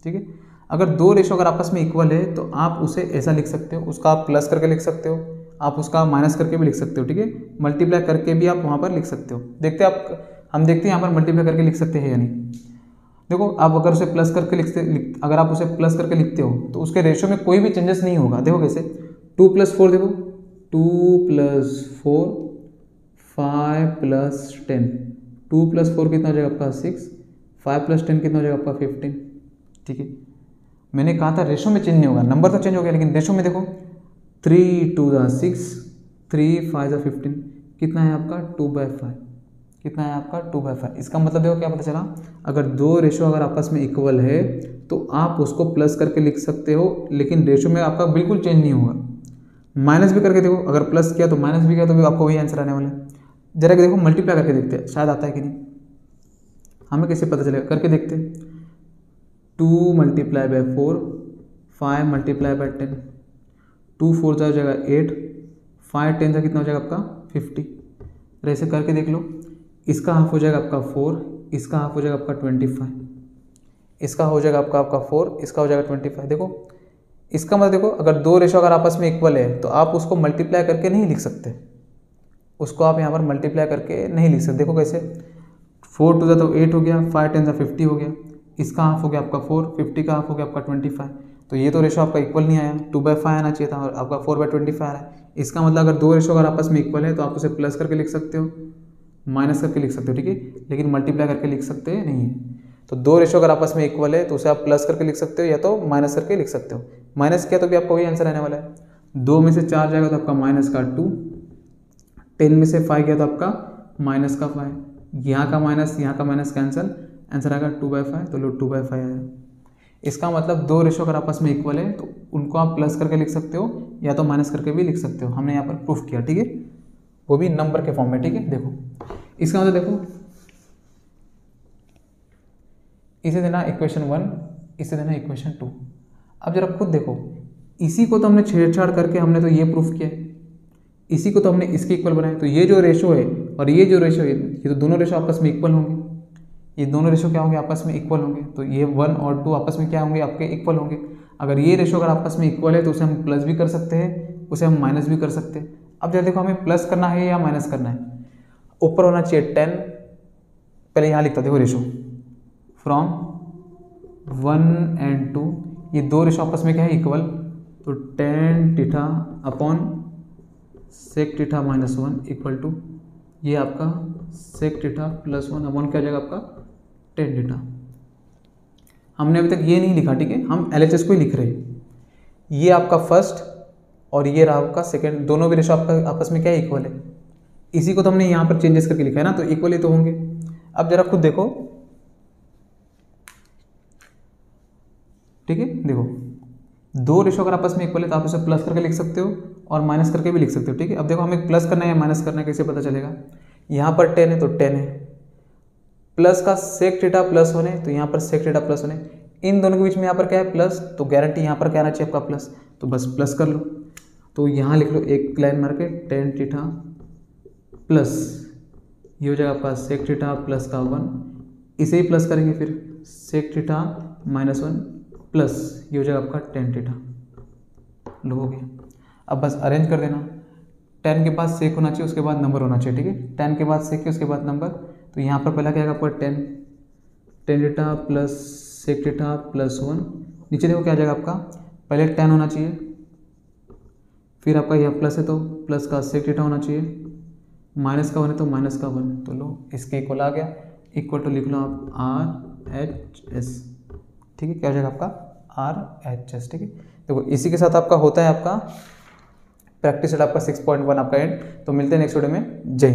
ठीक है। अगर दो रेशो अगर आपस में इक्वल है तो आप उसे ऐसा लिख सकते हो, उसका आप प्लस करके लिख सकते हो, आप उसका माइनस करके भी लिख सकते हो, ठीक है, मल्टीप्लाई करके भी आप वहाँ पर लिख सकते हो। देखते हम देखते हैं यहाँ पर मल्टीप्लाई करके लिख सकते हैं या नहीं। देखो आप अगर उसे प्लस करके अगर आप उसे प्लस करके लिखते हो तो उसके रेशो में कोई भी चेंजेस नहीं होगा। देखो कैसे, 2 + 4, देखो 2 + 4 5 + 10, 2 + 4 कितना हो जाएगा आपका 6, 5 + 10 कितना हो जाएगा आपका 15, ठीक है। मैंने कहा था रेशो में चेंज नहीं होगा, नंबर तो चेंज हो गया, लेकिन रेशो में देखो 3 × 2 = 6, 3 × 5 = 15, कितना है आपका 2/5, कितना है आपका 2/5। इसका मतलब देखो क्या पता चला, अगर दो रेशो अगर आपस में इक्वल है तो आप उसको प्लस करके लिख सकते हो, लेकिन रेशो में आपका बिल्कुल चेंज नहीं होगा। माइनस भी करके देखो, अगर प्लस किया तो माइनस भी किया तो भी आपको वही आंसर आने वाला है। जरा कि देखो मल्टीप्लाई करके देखते हैं, शायद आता है कि नहीं, हमें कैसे पता चलेगा, करके देखते हैं। 2 × 4, 5 × 10, 2 × 4 हो जाएगा 8, 5 × 10 कितना हो जाएगा आपका 50। ऐसे करके देख लो, इसका हाफ हो जाएगा आपका 4, इसका हाफ हो जाएगा आपका 25, इसका हो जाएगा आपका 4, इसका हो जाएगा 25। देखो इसका मतलब देखो, अगर दो रेशो अगर आपस में इक्वल है तो आप उसको मल्टीप्लाई करके नहीं लिख सकते, उसको आप यहाँ पर मल्टीप्लाई करके नहीं लिख सकते। देखो कैसे, 4 × 2 तो 8 हो गया, 5 × 10 50 हो गया, इसका हाफ हो गया आपका 4, 50 का हाफ हो गया आपका 25। तो ये तो रेशो आपका इक्वल नहीं आया, 2/5 आना चाहिए था, और आपका 4/25 आ रहा है। इसका मतलब अगर दो रेशो अगर आपस में इक्वल है तो आप उसे प्लस करके लिख सकते हो, माइनस करके लिख सकते हो, ठीक है, लेकिन मल्टीप्लाई करके लिख सकते नहीं है। तो दो रेशो अगर आपस में इक्वल है तो उसे आप प्लस करके लिख सकते हो या तो माइनस करके लिख सकते हो। माइनस किया तो भी आपको वही आंसर आने वाला है। 2 में से 4 जाएगा तो आपका -2, 10 में से 5 गया तो आपका -5, यहाँ का माइनस कैंसिल, आंसर आएगा 2/5, तो लो 2/5 आया। इसका मतलब दो रेशो अगर आपस में इक्वल है तो उनको आप प्लस करके लिख सकते हो या तो माइनस करके भी लिख सकते हो। हमने यहाँ पर प्रूफ किया, ठीक है, वो भी नंबर के फॉर्म में, ठीक है। देखो इसका मतलब देखो, इसे देना इक्वेशन 1, इसे देना इक्वेशन 2। अब जरा खुद देखो, इसी को तो हमने छेड़छाड़ करके हमने तो ये प्रूफ किया, इसी को तो हमने इसके इक्वल बनाया। तो ये जो रेशो है और ये जो रेशो है, ये तो दोनों रेशो आपस में इक्वल होंगे, ये दोनों रेशो क्या होंगे आपस में इक्वल होंगे। तो ये 1 और 2 आपस में क्या होंगे आपके इक्वल होंगे। अगर ये रेशो अगर आपस में इक्वल है तो उसे हम प्लस भी कर सकते हैं, उसे हम माइनस भी कर सकते हैं। अब जरा देखो हमें प्लस करना है या माइनस करना है। ऊपर होना चाहिए 10, पहले यहाँ लिखता देखो रेशो फ्रॉम 1 और 2, ये दो रेशो आपस में क्या है इक्वल, तो tan theta upon sec theta -1 equal to ये आपका sec थीटा +1 अपॉन क्या जाएगा आपका tan थीटा। हमने अभी तक ये नहीं लिखा, ठीक है, हम LHS को ही लिख रहे हैं। ये आपका फर्स्ट और ये रहा आपका सेकंड, दोनों भी रेशो आपका आपस में क्या है इक्वल है। इसी को तो हमने यहाँ पर चेंजेस करके लिखा है ना, तो इक्वल ही तो होंगे। अब जरा खुद देखो, ठीक है, देखो दो रेशो अगर आपस में इक्वल है तो आप उसे प्लस करके लिख सकते हो और माइनस करके भी लिख सकते हो, ठीक है। अब देखो हमें प्लस करना है या माइनस करना है, कैसे पता चलेगा। यहाँ पर 10 है तो 10 है, प्लस का sec थीटा प्लस होने तो यहाँ पर sec थीटा प्लस होने, इन दोनों के बीच में यहाँ पर क्या है प्लस, तो गारंटी यहाँ पर क्या आना चाहिए आपका प्लस, तो बस प्लस कर लो। तो यहाँ लिख लो एक लाइन मार के tan थीटा प्लस ये हो जाएगा आपका sec थीटा प्लस का 1, इसे ही प्लस करेंगे फिर sec थीटा -1 प्लस ये हो जाएगा आपका tan थीटा। लो हो गया। अब बस अरेंज कर देना। 10 के बाद सेक होना चाहिए, उसके बाद नंबर होना चाहिए, ठीक है। 10 के बाद सेक, उसके बाद नंबर। तो यहाँ पर पहला क्या आएगा आपका 10 theta plus sec theta plus 1। नीचे देखो क्या आ जाएगा आपका, पहले 10 होना चाहिए, फिर आपका यह प्लस है तो प्लस का सेक डेटा होना चाहिए, माइनस का 1 है तो माइनस का 1। तो लो इसके इक्वल आ गया, इक्वल टू लिख लो आप RHS, ठीक है। क्या हो जाएगा आपका RHS, ठीक है। देखो इसी के साथ आपका होता है आपका प्रैक्टिस सेट आपका 6.1 आपका एंड। तो मिलते हैं नेक्स्ट वीडियो में। जय हिंद।